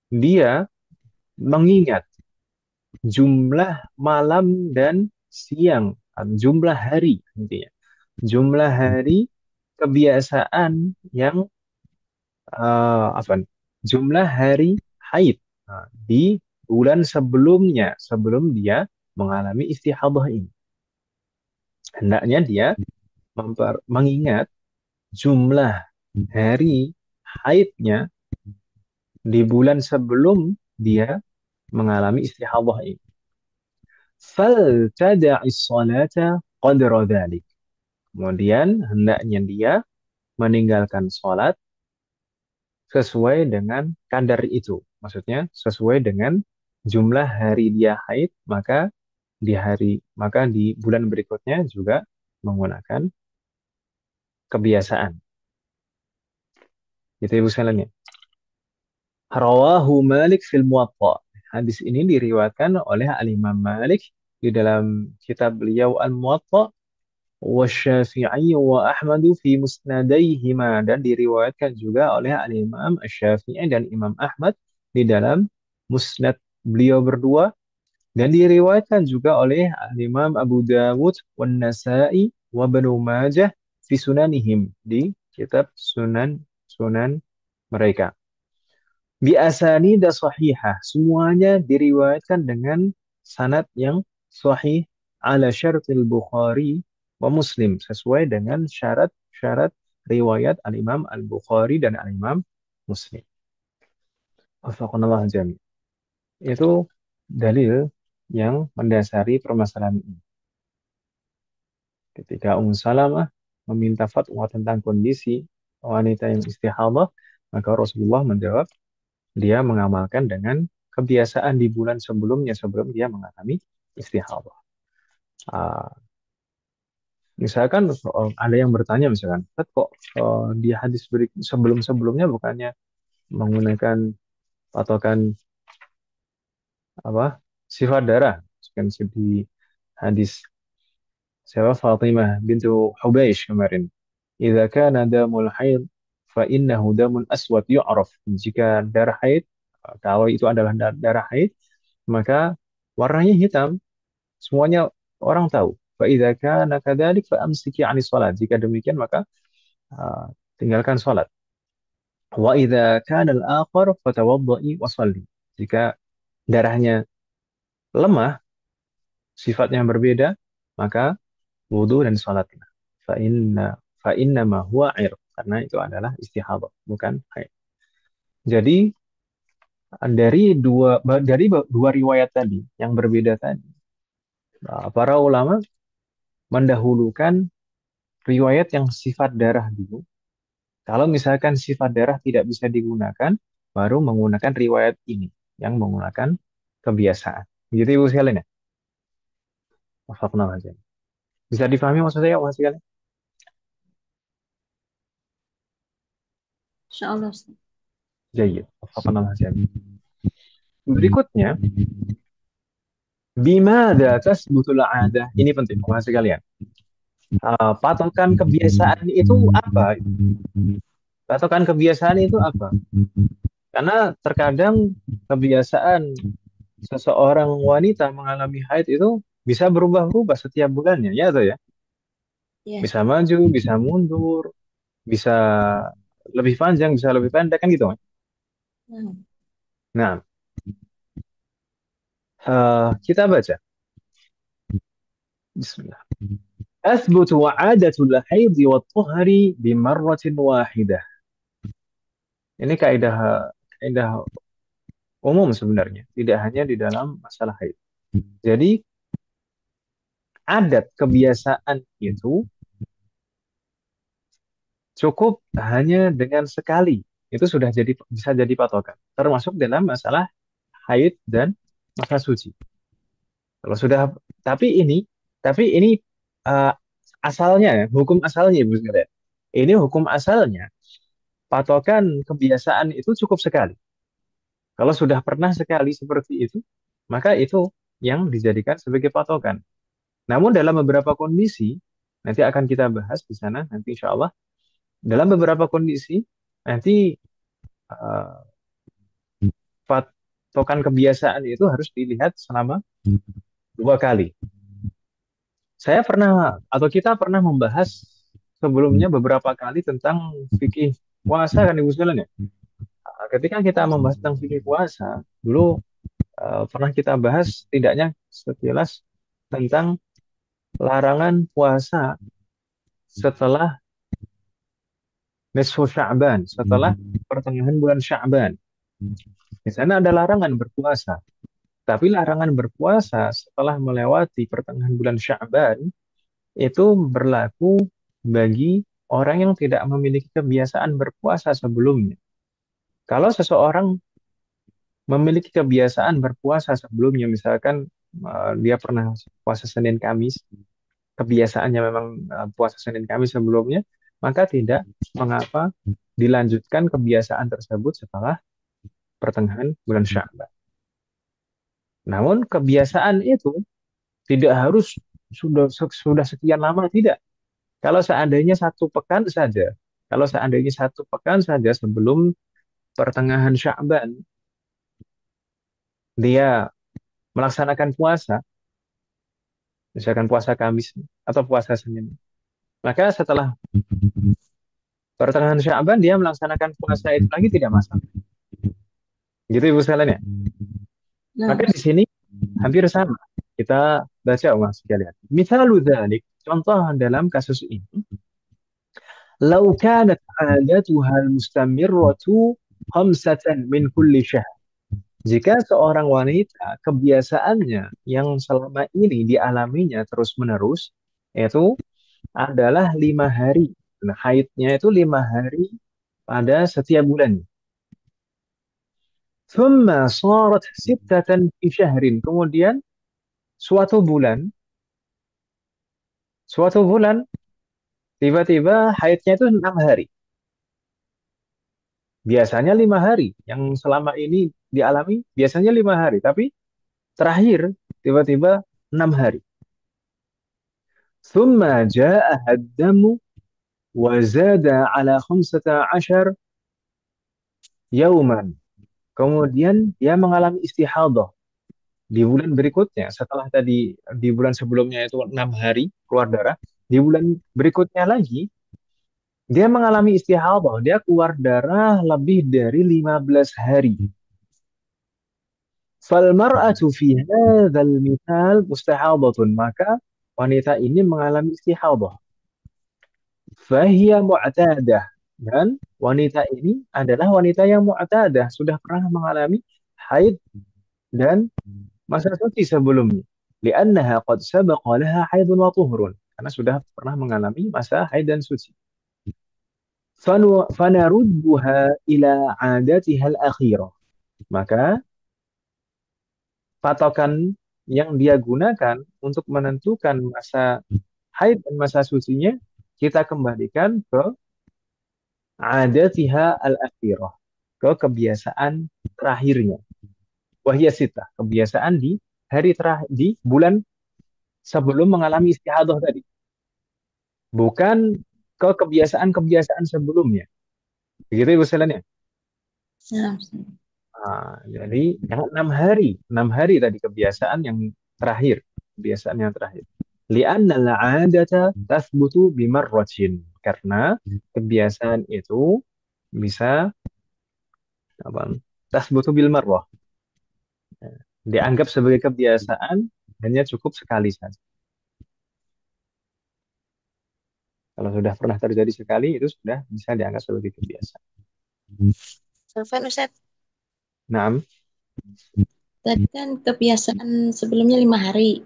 dia mengingat jumlah malam dan siang, jumlah hari intinya. Jumlah hari kebiasaan yang apa nih? Jumlah hari haid di bulan sebelumnya, sebelum dia mengalami istihadah ini. Hendaknya dia mengingat jumlah hari haidnya di bulan sebelum dia mengalami istihadah ini. Fal tada'is salata qadra dhalik. Kemudian hendaknya dia meninggalkan sholat sesuai dengan kadar itu. Maksudnya sesuai dengan jumlah hari dia haid, maka di bulan berikutnya juga menggunakan kebiasaan. Itu Ibu sekalian ya. Rawahu Malik fil Muwatta. Hadis ini diriwayatkan oleh Al-Imam Malik di dalam kitab beliau Al-Muwatta, wa Syafi'i wa Ahmadu fi musnadaihima, dan diriwayatkan juga oleh Al-Imam Syafi'i dan Imam Ahmad di dalam musnad beliau berdua, dan diriwayatkan juga oleh Al-Imam Abu Dawud wa Nasa'i wa Ibnu Majah fi sunanihim, di kitab sunan mereka. Bi asanida sahihah, semuanya diriwayatkan dengan sanad yang sahih ala syartil Bukhari wa Muslim, sesuai dengan syarat-syarat riwayat Al-Imam Al-Bukhari dan Al-Imam Muslim. Wafaqanallah jami. Itu dalil yang mendasari permasalahan ini. Ketika Ummu Salamah meminta fatwa tentang kondisi wanita yang istihadah, maka Rasulullah menjawab, dia mengamalkan dengan kebiasaan di bulan sebelumnya sebelum dia mengalami istihadah. Uh, Misalkan ada yang bertanya misalkan, kok di hadis sebelum-sebelumnya bukannya menggunakan patokan apa sifat darah? Kan di hadis siapa Fatimah bintu Hubeish kemarin. Idza kana damul haid fa innahu damun aswad yu'raf. Jika darah haid, kalau itu adalah darah haid, maka warnanya hitam. Semuanya orang tahu. فإذا كان كذلك فأمسكي عن الصلاة. Jika demikian maka tinggalkan salat. وإذا كان الآخر فتوضئي وصلي. Jika darahnya lemah, sifatnya berbeda, maka wudhu dan salatlah. Fa'innama huwa air. Karena itu adalah istihadah, bukan haid. Jadi dari dua riwayat tadi yang berbeda tadi, para ulama mendahulukan riwayat yang sifat darah dulu. Kalau misalkan sifat darah tidak bisa digunakan, baru menggunakan riwayat ini yang menggunakan kebiasaan. Begitu Ibu sekalian ya? Wafaqna aja. Bisa difahami maksud saya, Mas sekalian? Insya Allah, Ustaz. Jayid. Wafaqna aja. Berikutnya, bimada tasbutul adah. Ini penting, Mas sekalian. Patokan kebiasaan itu apa? Patokan kebiasaan itu apa? Karena terkadang kebiasaan seseorang wanita mengalami haid itu bisa berubah-ubah setiap bulannya, ya atau ya? Ya. Bisa maju, bisa mundur, bisa lebih panjang, bisa lebih pendek kan gitu kan? Hmm. Nah, kita baca. Bismillah. Asbutu wa'adatul haidhi wa tuhari bimarratin wahidah. Ini kaidah umum sebenarnya, tidak hanya di dalam masalah haid. Jadi adat kebiasaan itu cukup hanya dengan sekali. Itu sudah bisa jadi patokan. Termasuk dalam masalah haid dan masa suci. Kalau sudah, tapi ini, uh, asalnya, hukum asalnya Ibu sekalian. Ini hukum asalnya, patokan kebiasaan itu cukup sekali. Kalau sudah pernah sekali seperti itu, maka itu yang dijadikan sebagai patokan. Namun dalam beberapa kondisi, nanti akan kita bahas di sana, nanti insya Allah, dalam beberapa kondisi, nanti uh, patokan kebiasaan itu harus dilihat selama 2 kali. Saya pernah, atau kita pernah membahas sebelumnya beberapa kali tentang fikih puasa kan Ibu sekalian ya. Ketika kita membahas tentang fikih puasa, dulu pernah kita bahas tidaknya sekilas tentang larangan puasa setelah nisfu Sya'ban, setelah pertengahan bulan Sya'ban. Di sana ada larangan berpuasa. Tapi larangan berpuasa setelah melewati pertengahan bulan Sya'ban itu berlaku bagi orang yang tidak memiliki kebiasaan berpuasa sebelumnya. Kalau seseorang memiliki kebiasaan berpuasa sebelumnya, misalkan dia pernah puasa Senin Kamis, kebiasaannya memang puasa Senin Kamis sebelumnya, maka tidak mengapa dilanjutkan kebiasaan tersebut setelah pertengahan bulan Sya'ban. Namun kebiasaan itu tidak harus sudah sekian lama, tidak. Kalau seandainya 1 pekan saja, kalau seandainya 1 pekan saja sebelum pertengahan Sya'ban, dia melaksanakan puasa, misalkan puasa Kamis atau puasa Senin, maka setelah pertengahan Sya'ban dia melaksanakan puasa itu lagi tidak masalah. Gitu Ibu sekalian ya. Nah, Maka di sini hampir sama. Kita baca Mas sekalian. Misalnya dzalik, contoh dalam kasus ini, "Lau kanat 'adatuha al-mustamirratu khamsatan min kulli syahr." Jika seorang wanita kebiasaannya yang selama ini dialaminya terus-menerus itu adalah 5 hari. Nah, haidnya itu 5 hari pada setiap bulan. Thumma sarat sittatan fi syahrin. Kemudian suatu bulan, suatu bulan tiba-tiba haidnya itu 6 hari. Biasanya 5 hari. Yang selama ini dialami biasanya 5 hari. Tapi terakhir tiba-tiba 6 hari. ثم جاءها الدم وزاد على 15 يوما. Kemudian dia mengalami istihadah. Di bulan berikutnya, setelah tadi di bulan sebelumnya itu 6 hari keluar darah, di bulan berikutnya lagi dia mengalami istihadah, dia keluar darah lebih dari 15 hari. Falmar'atu fi hadzal mithal mustahadatun, maka wanita ini mengalami istihadah. Fahiya mu'tadah, dan wanita ini adalah wanita yang mu'tadah, sudah pernah mengalami haid dan masa suci sebelumnya. Li'annaha qad sabaqa laha haidun wa tuhurun. Karena sudah pernah mengalami masa haid dan suci. Fanarudduha ila adatiha al-akhirah. Maka patokan yang dia gunakan untuk menentukan masa haid dan masa sucinya, kita kembalikan ke adatiha al-akhirah, ke kebiasaan terakhirnya. Wahya sita, kebiasaan di hari terakhir, di bulan sebelum mengalami istihadah tadi. Bukan ke kebiasaan-kebiasaan sebelumnya. Begitu Ibu Selene? Nah, Ustaz. Jadi yang 6 hari tadi kebiasaan yang terakhir, kebiasaan yang terakhir. Li'anna al-'adata tathbutu bimarratin. Karena kebiasaan itu bisa apa? Tathbutu bil marrah. Dianggap sebagai kebiasaan hanya cukup sekali saja. Kalau sudah pernah terjadi sekali, itu sudah bisa dianggap sebagai kebiasaan. Sofan Ustaz. Nah, Tadi kan kebiasaan sebelumnya 5 hari,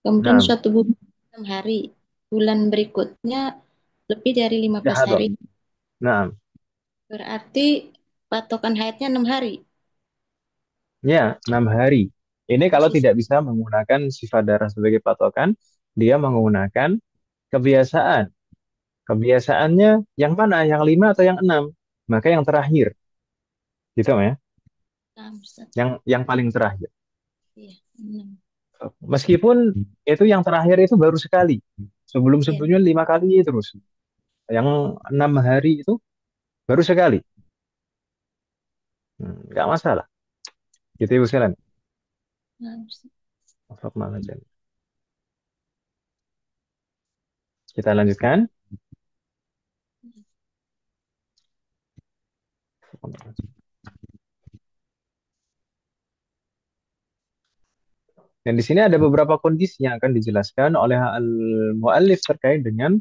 kemudian nah, suatu bulan 6 hari, bulan berikutnya lebih dari 15 istihadah. hari. Nah, Berarti patokan haidnya 6 hari. ya, 6 hari. Ini kalau Sisa tidak bisa menggunakan sifat darah sebagai patokan, dia menggunakan kebiasaan. Kebiasaannya yang mana? Yang 5 atau yang 6? Maka yang terakhir, gitu ya. Ustaz. Yang paling terakhir. Iya, 6. Meskipun itu yang terakhir itu baru sekali. Iya, Sebelum-sebelumnya 5 kali terus. Yang 6 hari itu baru sekali. Nggak masalah. Gitu Ibu Selen. Ustaz. Kita lanjutkan. Dan di sini ada beberapa kondisi yang akan dijelaskan oleh al-muallif terkait dengan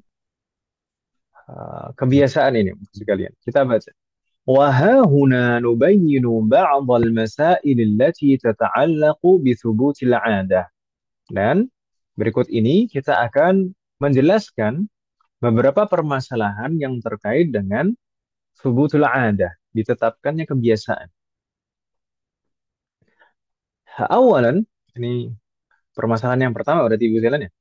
kebiasaan ini, sekalian. Kita baca. وها هنا نبين بعض المسائل التي تتعلق بثبوت العادة. Dan berikut ini kita akan menjelaskan beberapa permasalahan yang terkait dengan thubutul adah, ditetapkannya kebiasaan. Awalan, ini permasalahan yang pertama berarti Ibu Zelan ya.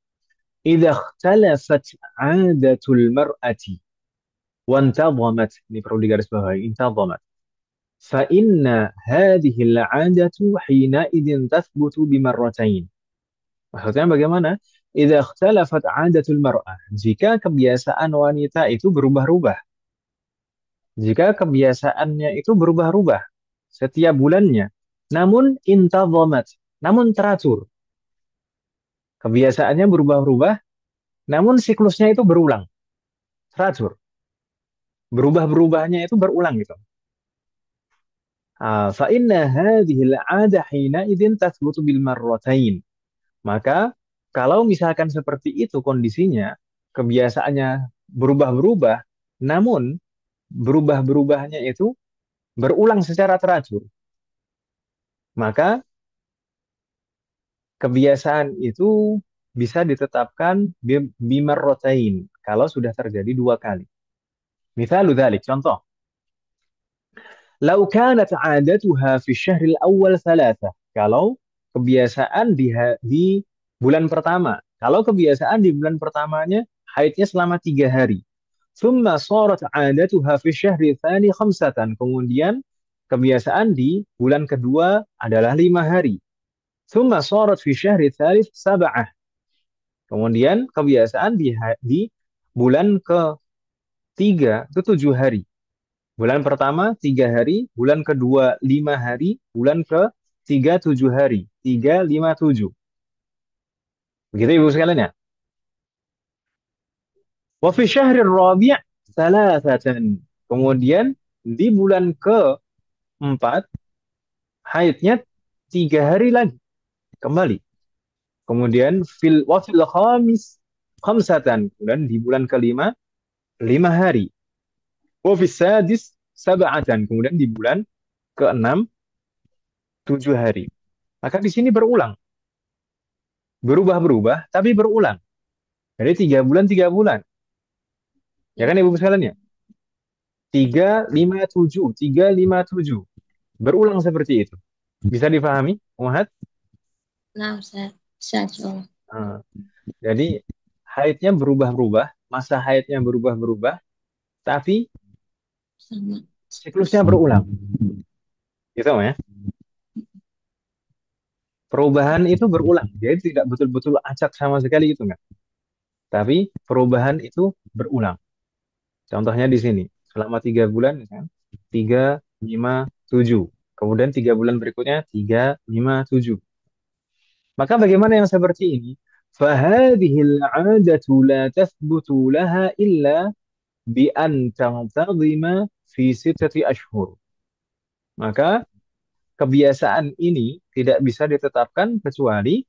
Idza ikhtalafat 'adatul mar'ati wa intazamat, ini perlu digarisbawahi, intazamat. Fa inna hadhihi al-'adatu hinaidin tathbutu bimarratain. Maksudnya bagaimana? Idza ikhtalafat 'adatul mar'ah, jika kebiasaan wanita itu berubah-ubah. Jika kebiasaannya itu berubah-ubah setiap bulannya, namun intazamat, namun teratur. Kebiasaannya berubah-ubah, namun siklusnya itu berulang, teratur. Berubah-berubahnya itu berulang gitu. Fa inna hadhihi al-'adah hina idzin tathbutu bil marratain. Maka kalau misalkan seperti itu kondisinya, kebiasaannya berubah-berubah, namun berubah-berubahnya itu berulang secara teratur, maka kebiasaan itu bisa ditetapkan bimarrotain kalau sudah terjadi 2 kali. Misalnya dzalik, contoh. Lau kanat 'adatuha fi syahril awal thalatha. Kalau kebiasaan di bulan pertama. Kalau kebiasaan di bulan pertamanya haidnya selama 3 hari. Thumma sarat 'adatuha fi syahri tsani khamsatan. Kemudian kebiasaan di bulan kedua adalah 5 hari. Thumma sarat fi syahri tsalits sab'ah. Kemudian kebiasaan di bulan ketiga itu 7 hari. Bulan pertama 3 hari, bulan kedua 5 hari, bulan 3 7 hari. 3 5 7. Begitu Ibu sekalian ya. Wa fi syahrir rabi' salasatan. Kemudian di bulan keempat haidnya 3 hari lagi kembali. Kemudian fil khamis khamsatan. Kemudian di bulan kelima 5 hari. Wa fis sadis sab'atan. Kemudian di bulan keenam 7 hari. Maka di sini berulang. Berubah-berubah tapi berulang. Jadi 3 bulan 3 bulan. Ya kan Ibu sekalian ya? 3 5 7, 3 5 7. Berulang seperti itu. Bisa difahami, Muhammad? Nah, Ustaz. Bisa, insyaallah. Nah, jadi haidnya berubah-berubah, masa haidnya berubah-berubah, tapi Sama. siklusnya berulang. Gitu ya. Perubahan itu berulang. Jadi tidak betul-betul acak sama sekali itu enggak. Tapi perubahan itu berulang. Contohnya di sini, selama 3 bulan, kan? 3 5 7. Kemudian 3 bulan berikutnya 3 5 7. Maka bagaimana yang seperti ini? فَهَذِهِ الْعَادَةُ لَا تَثْبُتُ لَهَا إِلَّا بِأَنْ تَنْتَظِمَ فِي 6 أشهر. Maka kebiasaan ini tidak bisa ditetapkan kecuali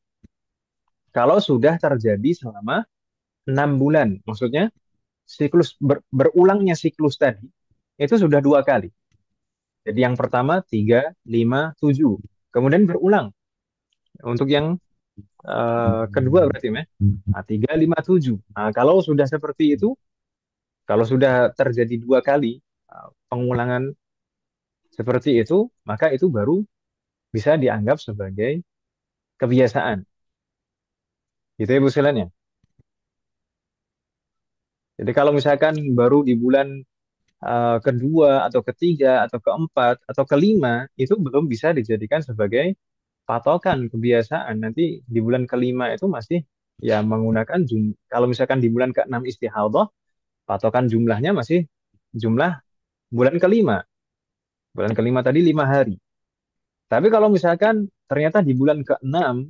kalau sudah terjadi selama 6 bulan. Maksudnya siklus berulangnya siklus tadi itu sudah 2 kali. Jadi yang pertama 3 5 7, kemudian berulang. Untuk yang kedua berarti ya. Nah, 3 5 7. Nah, kalau sudah seperti itu, kalau sudah terjadi 2 kali pengulangan seperti itu, maka itu baru bisa dianggap sebagai kebiasaan. Gitu ya Bu Silan ya. Jadi kalau misalkan baru di bulan kedua atau ketiga atau keempat atau kelima itu belum bisa dijadikan sebagai patokan kebiasaan. Nanti di bulan kelima itu masih ya menggunakan kalau misalkan di bulan keenam istihadhah, patokan jumlahnya masih jumlah bulan kelima. Bulan kelima tadi 5 hari. Tapi kalau misalkan ternyata di bulan keenam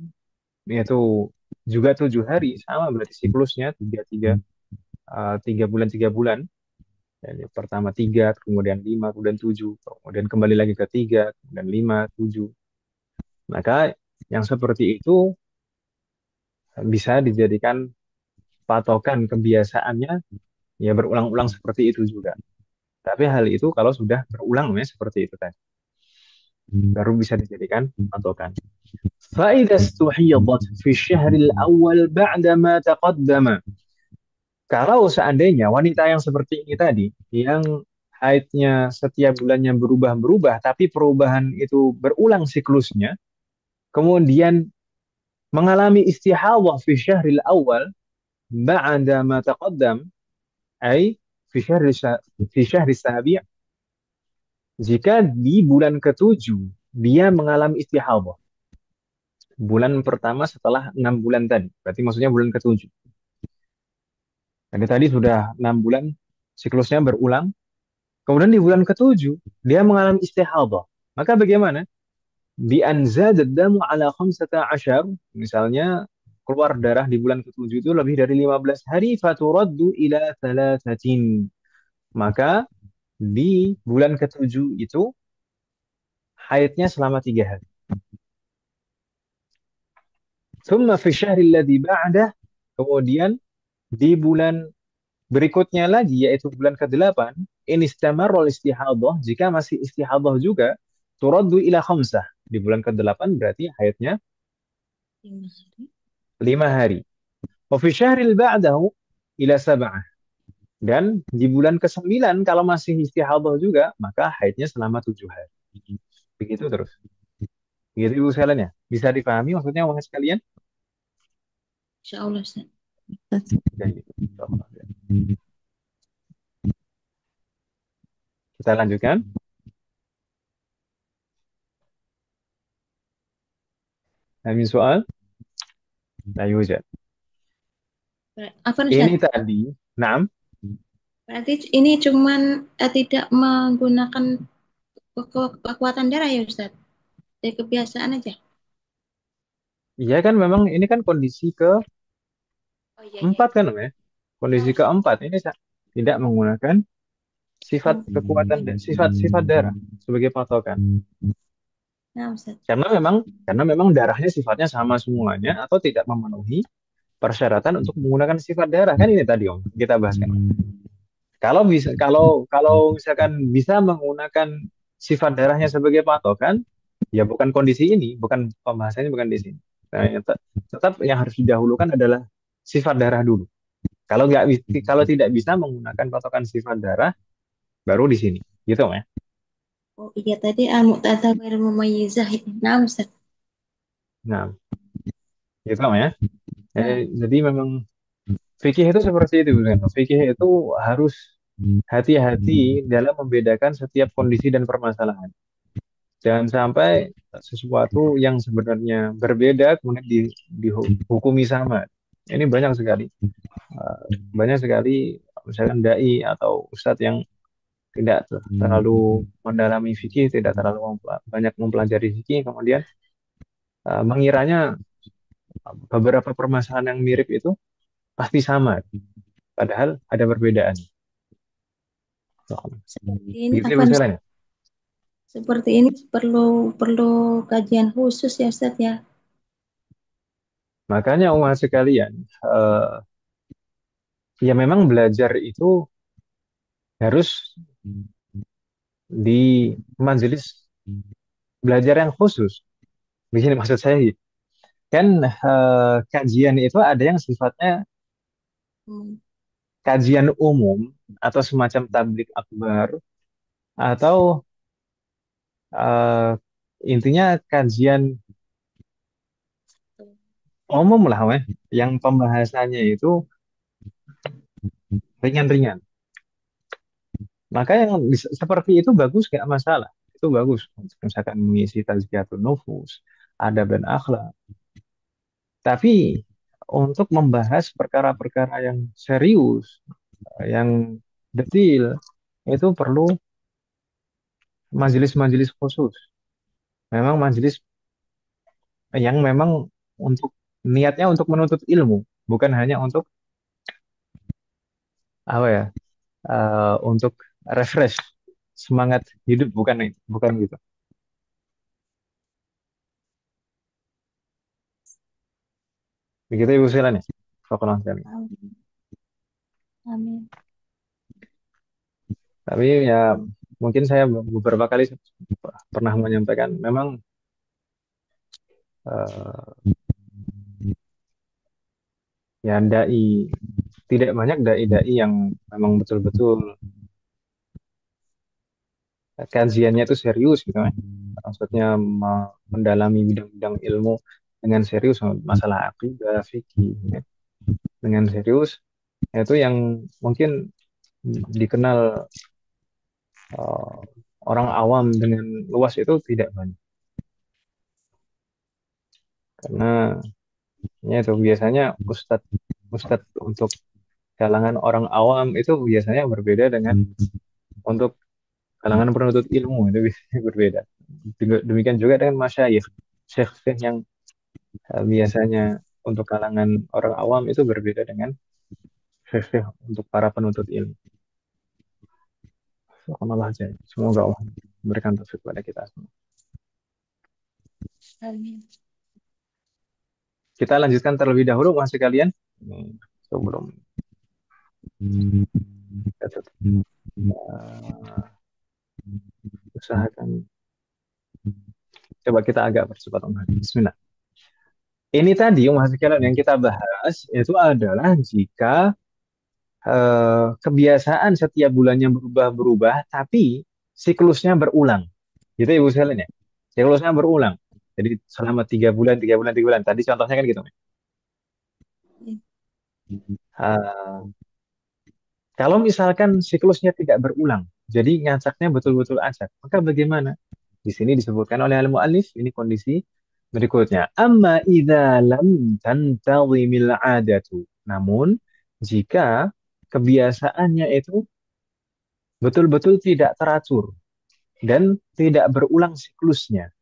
yaitu juga 7 hari, sama berarti siklusnya 3 bulan 3 bulan. Jadi pertama 3, kemudian 5, kemudian 7, kemudian kembali lagi ke 3, kemudian 5, 7. Maka yang seperti itu bisa dijadikan patokan kebiasaannya ya berulang-ulang seperti itu juga. Tapi hal itu kalau sudah berulang ya seperti itu tadi, baru bisa dijadikan patokan. فإذا استحيضت في الشهر الأول بعد ما تقدم. Kalau seandainya wanita yang seperti ini tadi, yang haidnya setiap bulannya berubah-berubah, tapi perubahan itu berulang siklusnya, kemudian mengalami istihadhah fi syahril awal ba'da ma taqaddam, ay fi syahri sabi', jika di bulan ketujuh dia mengalami istihadhah. Bulan pertama setelah 6 bulan tadi, berarti maksudnya bulan ketujuh. Jadi tadi sudah 6 bulan siklusnya berulang. Kemudian di bulan ketujuh dia mengalami istihadhah. Maka bagaimana? Bi anzadad damu ala 15. Misalnya keluar darah di bulan ketujuh itu lebih dari 15 hari, faturaddu ila thalathatin. Maka di bulan ketujuh itu haidnya selama 3 hari. Thumma fi syahri alladhi ba'dah. Kemudian di bulan berikutnya lagi, yaitu bulan ke-8, in istamarra istihadhah, jika masih istihadhah juga, turaddu ila khamsah. Di bulan ke-8 berarti haidnya 5 hari. 5 hari. Wa fi syahril ba'dahu ila sab'ah. Dan di bulan ke-9 kalau masih istihadhah juga, maka haidnya selama 7 hari. Begitu terus. Begitu Ibu sekalian ya. Bisa dipahami maksudnya Wahai sekalian? Insyaallah, Ustaz. Ya, gitu. Kita lanjutkan. Amin soal? La yujad. Apa, Ustaz? Ini tadi, naam. Berarti ini cuman tidak menggunakan kekuatan darah ya, Ustaz? Dari kebiasaan aja. Iya kan memang ini kan kondisi Oh iya iya. keempat kan ya. Ya Kondisi Ustaz. keempat ini tidak menggunakan sifat Hmm. kekuatan dan sifat-sifat darah sebagai patokan. Nah Ustaz. Karena memang darahnya sifatnya sama semuanya atau tidak memenuhi persyaratan untuk menggunakan sifat darah kan ini tadi Om kita bahaskan. Kalau bisa kalau misalkan bisa menggunakan sifat darahnya sebagai patokan, ya bukan kondisi ini, bukan pembahasannya bukan di sini. Nah, tetap yang harus didahulukan adalah sifat darah dulu. Kalau tidak bisa menggunakan patokan sifat darah, baru di sini, gitu ya. Oh iya tadi al-muqtada ghairu mumayyizah. Nah Ustaz. Nah, gitu ya. Nah, Jadi memang fikih itu seperti itu, kan. Fikih itu harus hati-hati dalam membedakan setiap kondisi dan permasalahan. Jangan sampai sesuatu yang sebenarnya berbeda kemudian dihukumi sama. Ini banyak sekali misalkan dai atau ustadz yang tidak terlalu mendalami fikih, tidak terlalu banyak mempelajari fikih, kemudian mengiranya beberapa permasalahan yang mirip itu pasti sama, padahal ada perbedaan. seperti ini Begitu apa ibu nih? sekalian. Seperti ini perlu perlu kajian khusus ya Ustaz ya. Makanya umat sekalian, ya memang belajar itu harus di majelis belajar yang khusus. Begini maksud saya, kan kajian itu ada yang sifatnya Hmm. kajian umum atau semacam tablik akbar atau eh, intinya kajian umum lah, weh, yang pembahasannya itu ringan-ringan. Maka yang seperti itu bagus, nggak masalah. Itu bagus. Misalkan mengisi tazkiyatun nufus, adab dan akhlak. Tapi untuk membahas perkara-perkara yang serius, yang detil, itu perlu majelis-majelis khusus. Memang majelis yang memang untuk niatnya untuk menuntut ilmu, bukan hanya untuk apa ya, untuk refresh semangat hidup, bukan bukan gitu. Begitu Ibu Silan ya. Fakullah sekali. Amin. Amin. Tapi ya mungkin saya beberapa kali pernah menyampaikan memang eh, ya tidak banyak dai-dai yang memang betul-betul kajiannya itu serius gitu kan. Maksudnya mendalami bidang-bidang ilmu dengan serius, masalah akidah, fikih ya. Dengan serius itu yang mungkin dikenal eh, orang awam dengan luas itu tidak banyak. Karena ya itu biasanya ustadz ustadz untuk kalangan orang awam itu biasanya berbeda dengan untuk kalangan penuntut ilmu, itu biasanya berbeda. Demikian juga dengan masyayikh, syekh yang biasanya untuk kalangan orang awam itu berbeda dengan syekh untuk para penuntut ilmu. Subhanallah aja. Semoga Allah memberikan taufik kepada kita semua. Amin. Kita lanjutkan terlebih dahulu masih kalian. Sebelum kita tutup. Usahakan. Coba kita agak percepat. Bismillah. Ini tadi masih kalian yang kita bahas itu adalah jika kebiasaan setiap bulannya berubah-berubah, tapi siklusnya berulang. Gitu Ibu sekalian ya. Siklusnya berulang. Jadi selama 3 bulan, 3 bulan, 3 bulan. Tadi contohnya kan gitu. Eh, Kalau misalkan siklusnya tidak berulang, jadi ngacaknya betul-betul acak, maka bagaimana? Di sini disebutkan oleh al-mu'allif, ini kondisi berikutnya. Amma idza lam tantazimil 'adatu. Namun, jika kebiasaannya itu betul-betul tidak teratur dan tidak berulang siklusnya.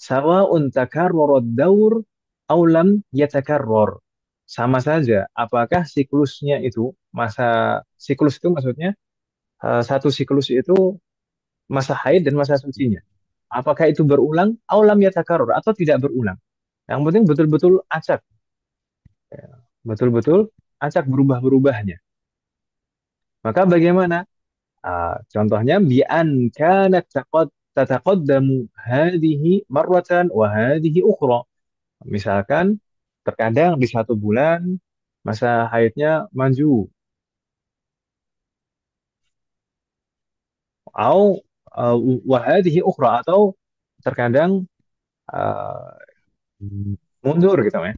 Sawa'un takarrara daur aw lam yatakarrar. Sama saja, apakah siklusnya itu siklus itu maksudnya satu siklus itu masa haid dan masa sucinya. Apakah itu berulang aw lam yatakarrar atau tidak berulang. Yang penting betul-betul acak, ya. Betul-betul acak berubah-berubahnya. Maka bagaimana? Contohnya bi an kanat tataqaddamu hadhihi marratan wa hadhihi ukhra. Misalkan terkadang di satu bulan masa haidnya maju, atau wa hadhihi ukhra, atau terkadang uh, mundur gitu ya.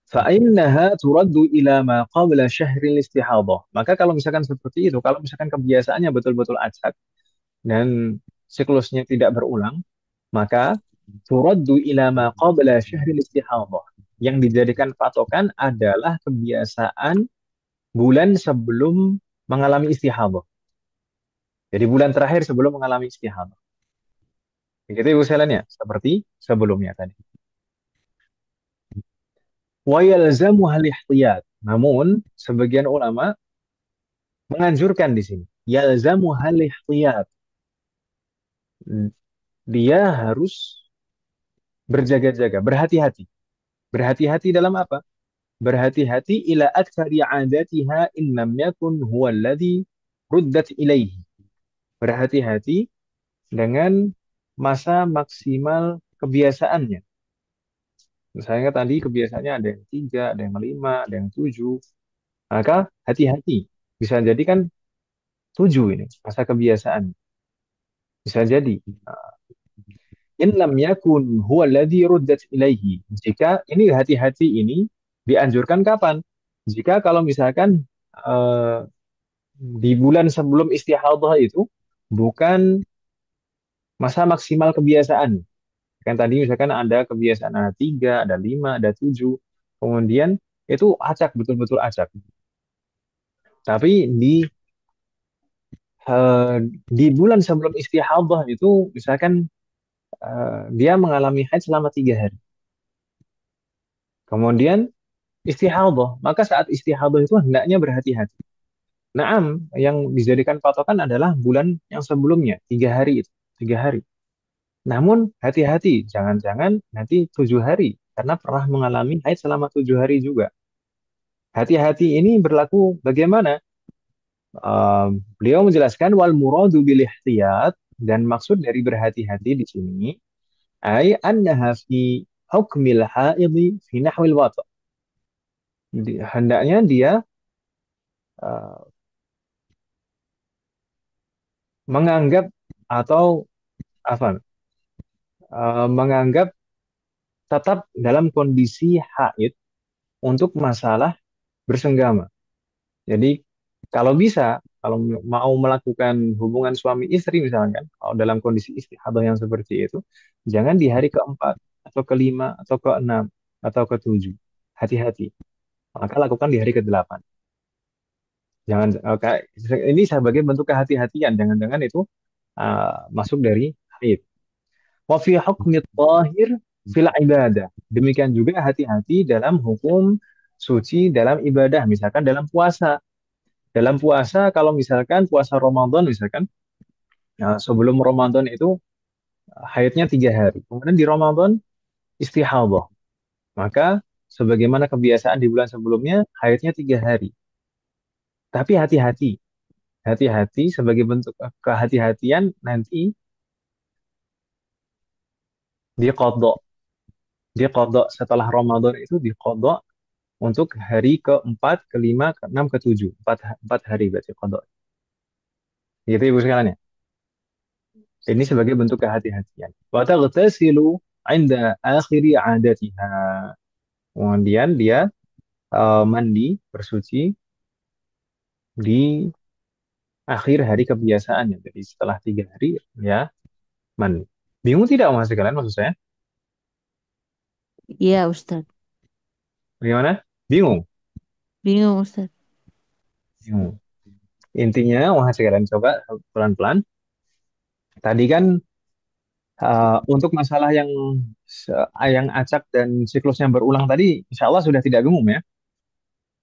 Fa'innaha turaddu ila ma qabla syahril istihadah. Maka kalau misalkan seperti itu, kalau misalkan kebiasaannya betul-betul acak dan siklusnya tidak berulang, maka turaddu ila ma qabla syahril istihadah. Yang dijadikan patokan adalah kebiasaan bulan sebelum mengalami istihadah. Jadi bulan terakhir sebelum mengalami istihadah. Begitu Ibu sekalian ya, seperti sebelumnya tadi. Wa yalzamuha al-ihtiyat. Namun sebagian ulama menganjurkan di sini. Yalzamuha al-ihtiyat. Dia harus berjaga-jaga, berhati-hati. Berhati-hati dalam apa? Berhati-hati ila aktsari 'adatiha in lam yakun huwa alladhi ruddat ilaihi. Berhati-hati dengan masa maksimal kebiasaannya. Misalnya tadi kebiasaannya ada yang 3, ada yang 5, ada yang 7. Maka hati-hati. Bisa jadi kan 7 ini masa kebiasaan. Bisa jadi. In lam yakun huwa alladhi ruddat ilaihi. Jika ini hati-hati ini dianjurkan kapan? Jika kalau misalkan eh, di bulan sebelum istihadah itu bukan masa maksimal kebiasaan. Kan tadi misalkan ada kebiasaan ada 3, ada 5, ada 7. Kemudian itu acak, betul-betul acak. Tapi eh, di bulan sebelum istihadah itu misalkan dia mengalami haid selama 3 hari. Kemudian istihadah. Maka saat istihadah itu hendaknya berhati-hati. Naam, yang dijadikan patokan adalah bulan yang sebelumnya, 3 hari itu, 3 hari. Namun hati-hati, jangan-jangan nanti 7 hari, karena pernah mengalami haid selama 7 hari juga. Hati-hati ini berlaku bagaimana? Beliau menjelaskan wal muradu bil ihtiyat, dan maksud dari berhati-hati di sini ay annaha fi hukmil haidhi fi nahwil wata. Hendaknya dia uh, menganggap atau apa? Menganggap tetap dalam kondisi haid untuk masalah bersenggama. Jadi kalau bisa, kalau mau melakukan hubungan suami istri misalkan, kalau dalam kondisi istihadah yang seperti itu, jangan di hari keempat atau kelima atau keenam atau ketujuh. Hati-hati. Maka lakukan di hari ke-8. Jangan ini sebagai bentuk kehati-hatian. Jangan-jangan itu masuk dari haid. Wa fi hukmi tahir fil ibadah. Demikian juga hati-hati dalam hukum suci dalam ibadah. Misalkan dalam puasa. Dalam puasa, kalau misalkan puasa Ramadan, misalkan sebelum Ramadan itu haidnya 3 hari. Kemudian di Ramadan istihadah. Maka sebagaimana kebiasaan di bulan sebelumnya, haidnya 3 hari. Tapi hati-hati. Hati-hati sebagai bentuk kehati-hatian nanti dikodok. Dikodok setelah Ramadan itu dikodok untuk hari keempat, kelima, keenam, ketujuh. Empat hari berarti kodok. Gitu Ibu sekalian ya. Ini sebagai bentuk kehati-hatian. Wa taghtasilu 'inda akhiri 'adatiha. Kemudian dia mandi, bersuci di akhir hari kebiasaannya. Jadi setelah 3 hari ya mandi. Bingung tidak Mas sekalian maksud saya? Iya, Ustadz. Bagaimana? Bingung? Bingung, Ustadz. Bingung. Intinya Mas sekalian coba pelan-pelan. Tadi kan Untuk masalah yang acak dan siklusnya berulang tadi, insya Allah sudah tidak gemuk ya.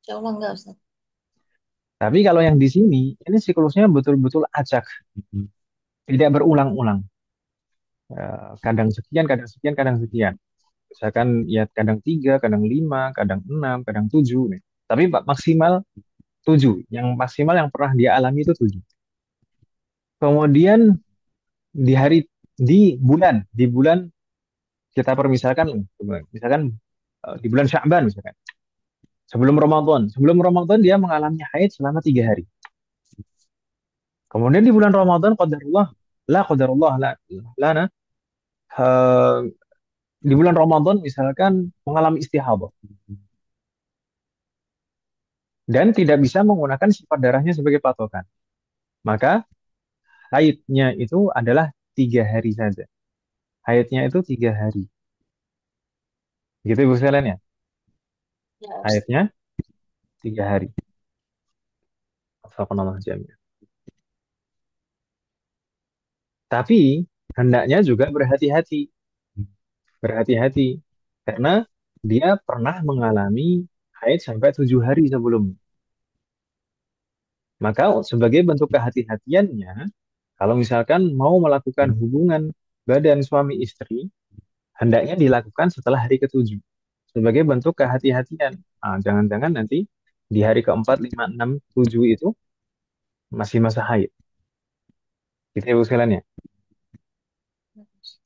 Insya Allah enggak, Ustaz. Tapi kalau yang di sini, ini siklusnya betul-betul acak, tidak berulang-ulang. Kadang sekian, kadang sekian, kadang sekian. Misalkan ya kadang 3, kadang 5, kadang 6, kadang 7 nih. Tapi maksimal 7. Yang maksimal yang pernah dia alami itu 7. Kemudian di hari di bulan kita permisalkan, misalkan di bulan Sya'ban misalkan, sebelum Ramadan dia mengalami haid selama 3 hari. Kemudian di bulan Ramadan qadarullah lana, eh, di bulan Ramadan misalkan mengalami istihadah dan tidak bisa menggunakan sifat darahnya sebagai patokan, maka haidnya itu adalah 3 hari saja. Haidnya itu 3 hari. Gitu Ibu sekalian ya. Ya, Ustaz. Haidnya 3 hari. Astagfirullah jami'an. Tapi hendaknya juga berhati-hati. Berhati-hati. Karena dia pernah mengalami haid sampai 7 hari sebelumnya. Maka sebagai bentuk kehati-hatiannya, kalau misalkan mau melakukan hubungan badan suami istri, hendaknya dilakukan setelah hari ke-7. Sebagai bentuk kehati-hatian. Jangan-jangan nanti di hari ke-4, 5, 6, 7 itu masih masa haid. Gitu ya Bu sekalian ya.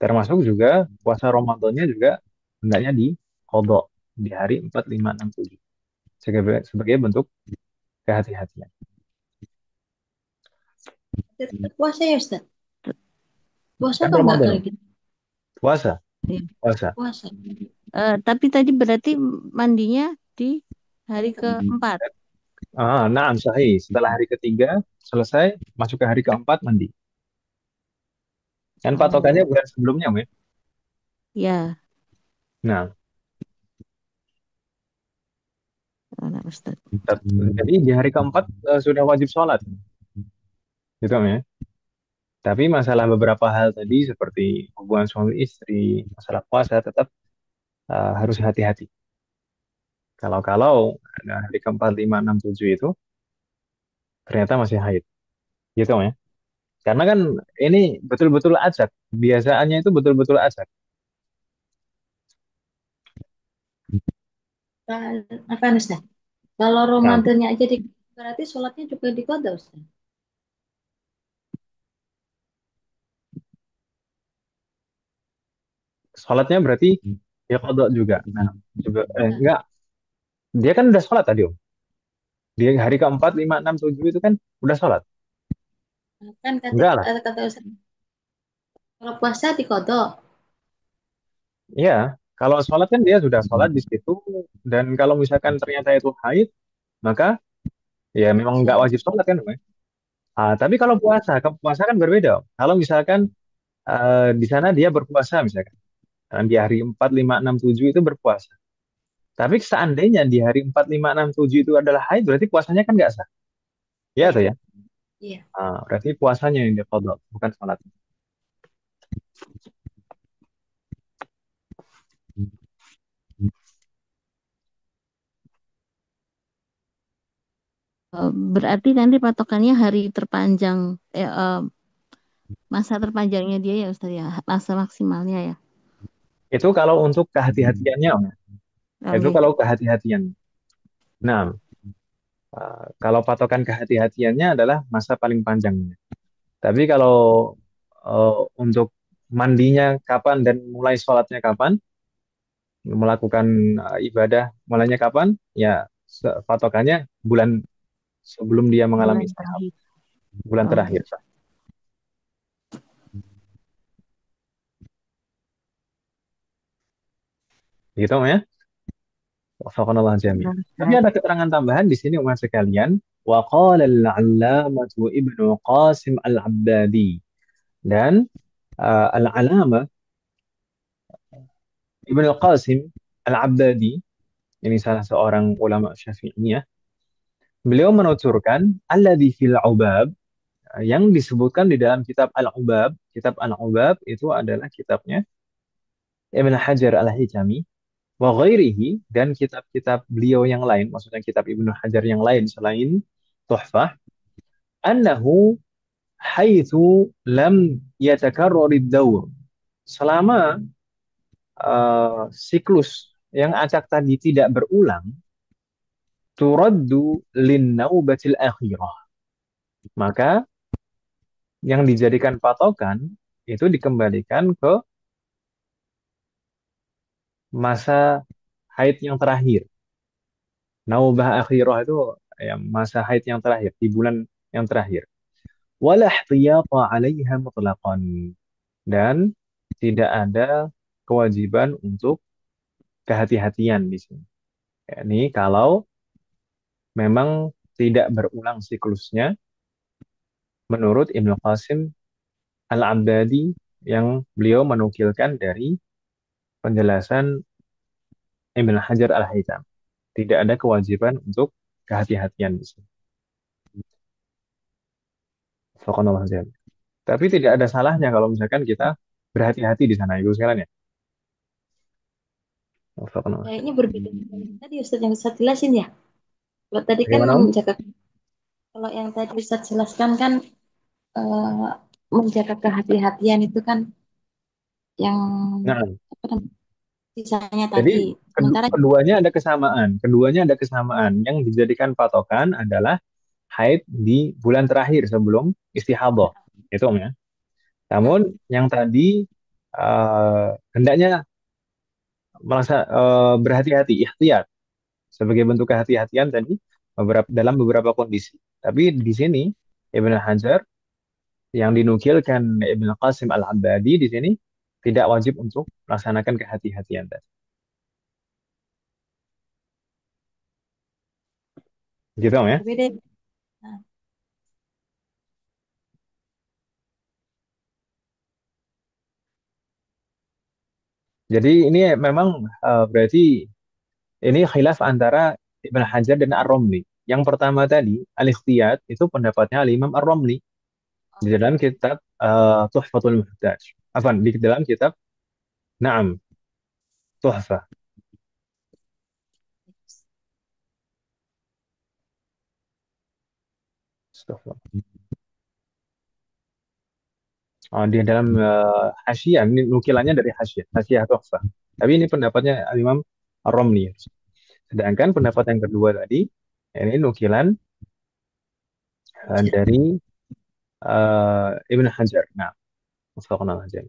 Termasuk juga puasa Ramadannya juga hendaknya di kodok di hari 4, 5, 6, 7. Sebagai bentuk kehati-hatian. Tetap puasa ya, Ustaz. Puasa Kan atau enggak Ramadan, kali gitu? puasa, Iya. puasa. Puasa. Tapi tadi berarti mandinya di hari Hari ke keempat. Nah, sahih. Setelah hari ke-3 selesai, masuk ke hari ke-4 mandi. Kan patokannya Oh, bulan sebelumnya, men. ya, Nah, anak Ustaz. jadi di hari ke-4 sudah wajib sholat, gitu ya. Tapi masalah beberapa hal tadi seperti hubungan suami istri, masalah puasa tetap harus hati-hati. Kalau-kalau ada hari ke-4, 5, 6, 7 itu ternyata masih haid, gitu ya. Karena kan ini betul-betul acak. Biasaannya itu betul-betul acak. apa Ustaz? Kalau Nah, Ramadannya aja berarti sholatnya juga di qada, Ustaz. sholatnya berarti ya qadha juga. Nah, juga Nah, enggak, dia kan udah sholat tadi, Om. Di hari ke-4, 5, 6, 7 itu kan udah sholat. kan kata Enggak lah. kata Ustaz, kalau puasa di qada. Iya, kalau sholat kan dia sudah sholat di situ dan kalau misalkan ternyata itu haid, maka ya memang nggak Sholat. wajib sholat kan, Om, ya? Tapi kalau puasa kan berbeda, Om. Kalau misalkan di sana dia berpuasa misalkan, di hari 4, 5, 6, 7 itu berpuasa. Tapi seandainya di hari 4, 5, 6, 7 itu adalah haid, berarti puasanya kan nggak sah. Ya Iya, atau ya? iya. Berarti puasanya yang diqadha, bukan sholat. Berarti nanti patokannya hari terpanjang, masa terpanjangnya dia ya Ustaz ya, masa maksimalnya ya. Itu kalau untuk kehati-hatiannya, Om. Oh Itu iya. kalau kehati-hatian. Nah, kalau patokan kehati-hatiannya adalah masa paling panjangnya. Tapi kalau untuk mandinya kapan dan mulai sholatnya kapan, melakukan ibadah mulainya kapan, ya patokannya bulan sebelum dia mengalami Bulan istihab, terakhir. bulan Oh iya. terakhir. Gitu ya. Wafakanallah jami'an. Benar, Tapi Ustaz. ada keterangan tambahan di sini umat sekalian. Wa qala al-allamatu Ibnu Qasim al-Abbadi. Dan al-alama Ibnu Qasim al-Abbadi, ini salah seorang ulama Syafi'iyah, beliau menuturkan alladzi fil ubab, yang disebutkan di dalam kitab Al-Ubab itu adalah kitabnya Ibn Hajar Al-Hitami wa ghairihi, dan kitab-kitab beliau yang lain, maksudnya kitab Ibnu Hajar yang lain selain Tuhfah, annahu haitsu lam yatakarrar ad-dawr, selama siklus yang acak tadi tidak berulang, turaddu lin naubatil akhirah, maka yang dijadikan patokan itu dikembalikan ke masa haid yang terakhir. Naubah akhirah itu ya, masa haid yang terakhir, di bulan yang terakhir. Wala ihtiyata 'alaiha mutlaqan, dan tidak ada kewajiban untuk kehati-hatian di sini. Ini kalau memang tidak berulang siklusnya menurut Ibnu Qasim Al-Abdadi, yang beliau menukilkan dari penjelasan Ibnu Hajar Al-Haytham. Tidak ada kewajiban untuk kehati-hatian di sini. Faqanallahu dzalik. Tapi tidak ada salahnya kalau misalkan kita berhati-hati di sana, Ibu sekalian ya. Faqanallahu Kayaknya dzalik. berbeda dengan yang tadi Ustadz yang Ustadz jelasin ya. Kalau tadi kan Bagaimana, Om? menjaga, kalau yang tadi Ustadz jelaskan kan eh, menjaga kehati-hatian itu kan yang Nah, apa namanya, sisanya jadi tadi. Sementara keduanya ada kesamaan. Keduanya ada kesamaan. Yang dijadikan patokan adalah haid di bulan terakhir sebelum istihadah. Itu Om ya. nah, Namun yang tadi hendaknya berhati-hati, ihtiyat sebagai bentuk kehati-hatian tadi dalam beberapa kondisi. Tapi di sini Ibnu Hajar yang dinukilkan Ibnu Qasim Al-Abbadi di sini tidak wajib untuk melaksanakan kehati-hatian tadi. Gitu Om ya. berbeda. Nah, Jadi ini memang berarti ini khilaf antara Ibnu Hajar dan Ar-Romli. Yang pertama tadi, Al-Ikhtiyat, itu pendapatnya Al-Imam Ar-Romli di dalam kitab Tuhfatul Muhtaj. Apa? Di dalam kitab Naam, Tuhfah. Astagfirullah. Di dalam Hasyiah, ini nukilannya dari Hasyiah Tuhfah. Tapi ini pendapatnya Al-Imam Ar-Romli. Sedangkan pendapat yang kedua tadi, ini nukilan dari Ibn Hajar. Nah, Mustaqna Hajar.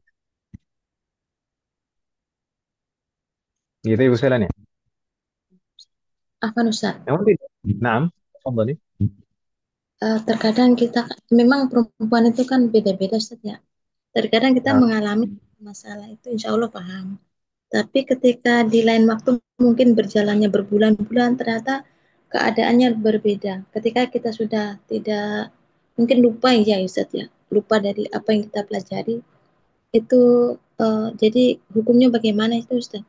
Gitu Ibu sekalian ya. apa Ustadz? Memang tidak. Nah, tadi. Terkadang kita memang perempuan itu kan beda-beda Ustadz ya. Terkadang kita Nah, mengalami masalah itu insya Allah paham. Tapi ketika di lain waktu mungkin berjalannya berbulan-bulan ternyata keadaannya berbeda. Ketika kita sudah tidak mungkin lupa ya Ustaz ya, lupa dari apa yang kita pelajari itu jadi hukumnya bagaimana itu Ustaz?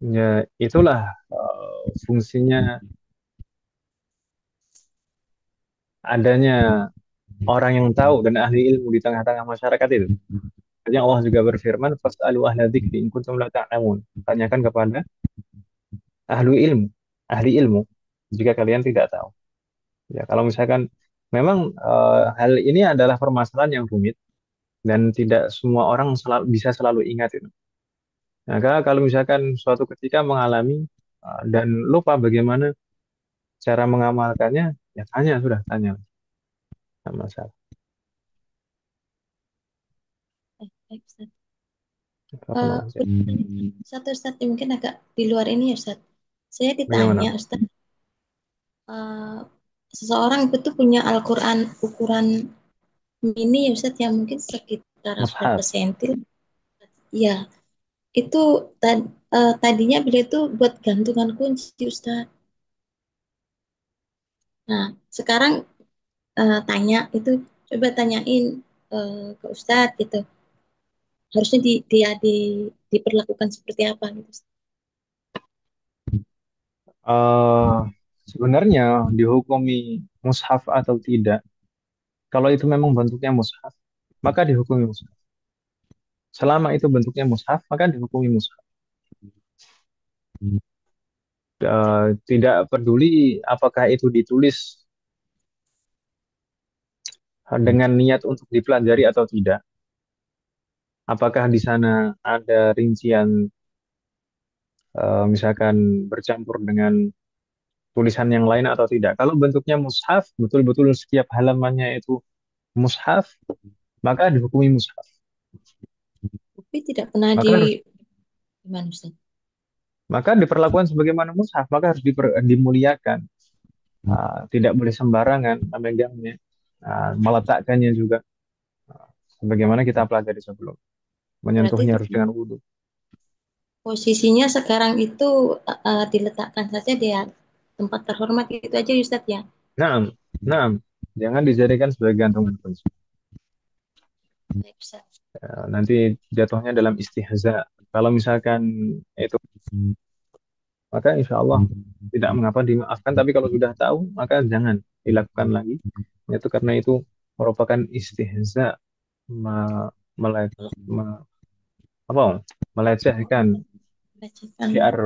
ya, itulah fungsinya adanya orang yang tahu dan ahli ilmu di tengah-tengah masyarakat itu. Yang Allah juga berfirman, "Fas'alu ahla dzikri in kuntum la ta'lamun." Tanyakan kepada ahli ilmu, ahli ilmu jika kalian tidak tahu. Ya, kalau misalkan memang hal ini adalah permasalahan yang rumit dan tidak semua orang bisa selalu ingat itu. Maka kalau misalkan suatu ketika mengalami dan lupa bagaimana cara mengamalkannya, ya tanya sudah tanya, tidak masalah. Baik, Ustaz. Barakallahu fiik. Satu Ustaz yang mungkin agak di luar ini ya Ustaz. Saya ditanya Bagaimana? Ustaz, eh, seseorang itu tuh punya Al-Quran ukuran mini ya Ustaz yang mungkin sekitar berapa Mushaf. senti? Ya, itu tadinya beliau itu buat gantungan kunci Ustaz. Nah, sekarang tanya itu coba tanyain ke Ustadz gitu. Harusnya diperlakukan seperti apa gitu. eh Sebenarnya dihukumi mushaf atau tidak, Kalau itu memang bentuknya mushaf, maka dihukumi mushaf. Selama itu bentuknya mushaf, maka dihukumi mushaf. Tidak peduli apakah itu ditulis dengan niat untuk dipelajari atau tidak. Apakah di sana ada rincian misalkan bercampur dengan tulisan yang lain atau tidak. Kalau bentuknya mushaf, betul-betul setiap halamannya itu mushaf, maka dihukumi mushaf. Tapi tidak pernah Maka di harus gimana Ustaz? maka diperlakukan sebagaimana mushaf, maka harus dimuliakan. Tidak boleh sembarangan memegangnya, meletakkannya juga. Sebagaimana kita pelajari sebelum. Berarti Menyentuhnya harus dengan wudhu. posisinya sekarang itu diletakkan saja di tempat terhormat itu aja Ustaz ya. Nah, nah, jangan dijadikan sebagai gantungan kunci. Baik, Ustaz. Nanti jatuhnya dalam istihza. Kalau misalkan itu, maka insya Allah tidak mengapa dimaafkan. Tapi kalau sudah tahu, maka jangan dilakukan lagi. Itu karena itu merupakan istihza, me- me- apa, melecehkan Bacakan. syiar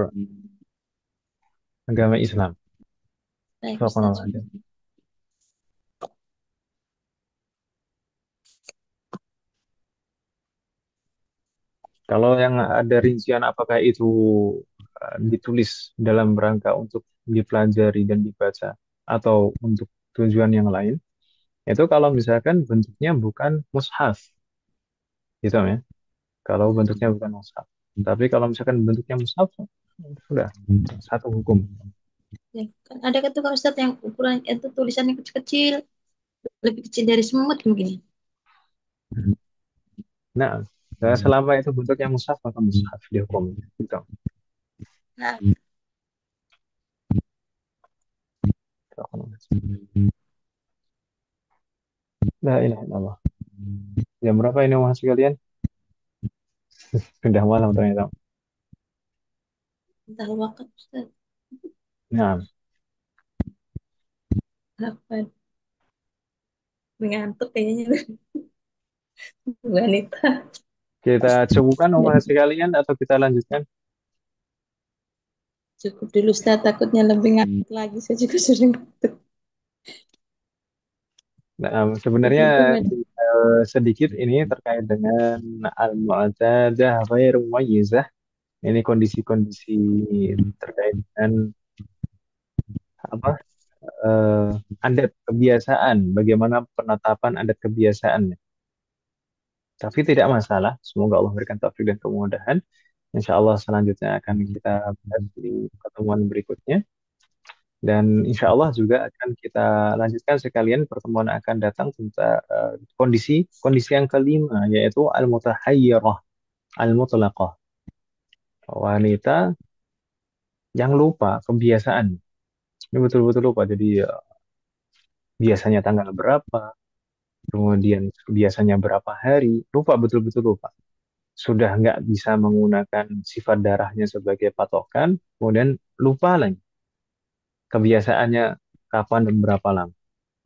agama Islam. Baik, Ustaz. Subhanallah. Kalau yang ada rincian apakah itu ditulis dalam rangka untuk dipelajari dan dibaca atau untuk tujuan yang lain, itu kalau misalkan bentuknya bukan mushaf, gitu ya. Kalau bentuknya bukan mushaf. Tapi kalau misalkan bentuknya mushaf, sudah satu hukum. Ya, kan ada kan tuh Kak Ustaz yang ukuran itu tulisannya kecil-kecil, lebih kecil dari semut mungkin. Nah, selama itu bentuknya mushaf, maka mushaf dihukum. Gitu. Nah, La ilaha illallah. Jam berapa ini mas sekalian? Sudah malam ternyata. entah waktu Ustaz. Nah, Apa ngantuk kayaknya wanita. kita cukupkan mas sekalian atau kita lanjutkan? Cukup dulu Ustaz, takutnya lebih ngantuk lagi. Saya juga sering ngantuk. Nah, sebenarnya Begitu, Mbak. sedikit ini terkait dengan al-mu'tadah ghairu mumayyizah. Ini kondisi-kondisi terkait dengan apa? eh, adat kebiasaan, bagaimana penetapan adat kebiasaannya. Tapi tidak masalah. Semoga Allah berikan taufik dan kemudahan. Insya Allah selanjutnya akan kita bahas di pertemuan berikutnya. Dan insya Allah juga akan kita lanjutkan sekalian pertemuan akan datang tentang kondisi kondisi yang kelima yaitu al-mutahayyirah, al-mutlaqah. Wanita yang lupa kebiasaan. Ini betul-betul lupa. Jadi biasanya tanggal berapa, kemudian biasanya berapa hari, lupa betul-betul lupa. Sudah nggak bisa menggunakan sifat darahnya sebagai patokan, kemudian lupa lagi kebiasaannya kapan dan berapa lama.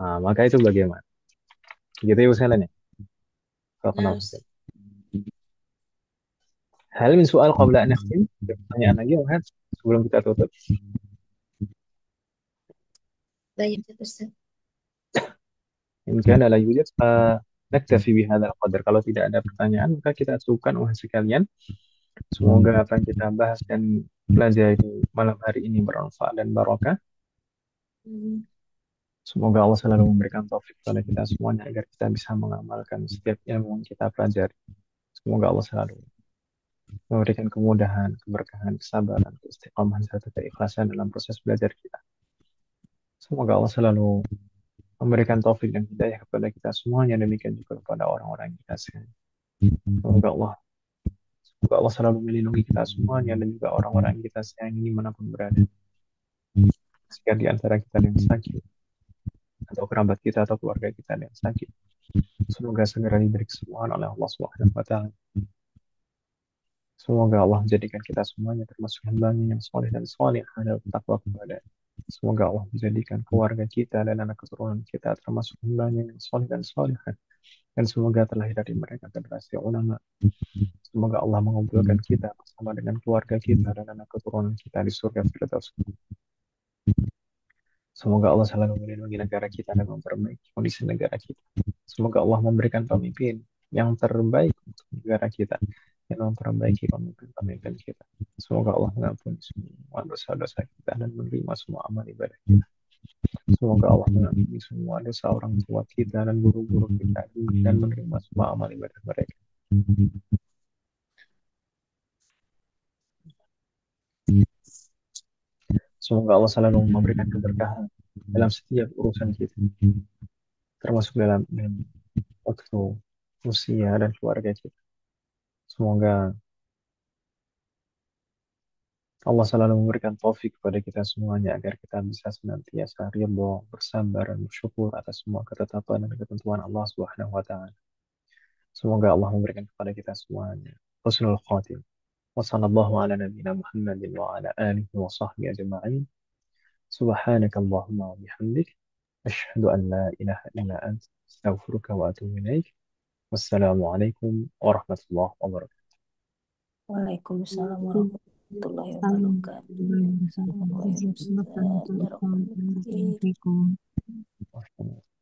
Nah, maka itu bagaimana? Gitu ya Usaha ya. Nah, Kalau Ustaz. hal min soal qabla an nakhtim. Ada pertanyaan lagi Ustaz sebelum kita tutup. Baik, Ustaz. In kana la yujad fa naktafi bihadzal qadar. Kalau tidak ada pertanyaan, maka kita cukupkan Ustaz sekalian. Semoga apa yang kita bahas dan pelajari malam hari ini bermanfaat dan barokah. Hmm. Semoga Allah selalu memberikan taufik kepada kita semuanya agar kita bisa mengamalkan setiap ilmu yang kita pelajari. Semoga Allah selalu memberikan kemudahan, keberkahan, kesabaran, keistiqomahan, serta keikhlasan dalam proses belajar kita. Semoga Allah selalu memberikan taufik dan hidayah kepada kita semuanya, demikian juga kepada orang-orang yang kita sayangi. Semoga Allah, semoga Allah selalu melindungi kita semuanya dan juga orang-orang yang kita sayangi dimanapun berada. Jika di antara kita yang sakit, atau kerabat kita atau keluarga kita yang sakit, semoga segera diberi kesembuhan oleh Allah Subhanahu wa Ta'ala. Semoga Allah menjadikan kita semuanya termasuk hambanya yang soleh dan soleh dalam takwa kepada Semoga Allah menjadikan keluarga kita dan anak keturunan kita termasuk hambanya yang soleh dan solehah. Dan semoga terlahir dari mereka generasi ulama. Semoga Allah mengumpulkan kita bersama dengan keluarga kita dan anak keturunan kita di surga Firdaus. Semoga Allah selalu melindungi negara kita dan memperbaiki kondisi negara kita. Semoga Allah memberikan pemimpin yang terbaik untuk negara kita dan memperbaiki pemimpin-pemimpin kita. Semoga Allah mengampuni semua dosa-dosa kita dan menerima semua amal ibadah kita. Semoga Allah mengampuni semua dosa orang tua kita dan guru-guru kita dan menerima semua amal ibadah mereka. Semoga Allah selalu memberikan keberkahan dalam setiap urusan kita, termasuk dalam waktu, usia, dan keluarga kita. Semoga Allah selalu memberikan taufik kepada kita semuanya agar kita bisa senantiasa ridho, bersabar, dan bersyukur atas semua ketetapan dan ketentuan Allah Subhanahu wa Ta'ala. Semoga Allah memberikan kepada kita semuanya husnul khatim. Wa sallallahu ala nabiyyina Muhammadin wa ala alihi wa sahbihi ajma'in. Subhanakallahumma wa bihamdik. Asyhadu an la ilaha illa anta astaghfiruka wa atubu ilaik. Wassalamualaikum warahmatullahi wabarakatuh. Waalaikumsalam warahmatullahi wabarakatuh. Waalaikumsalam warahmatullahi wabarakatuh. Wassalamualaikum.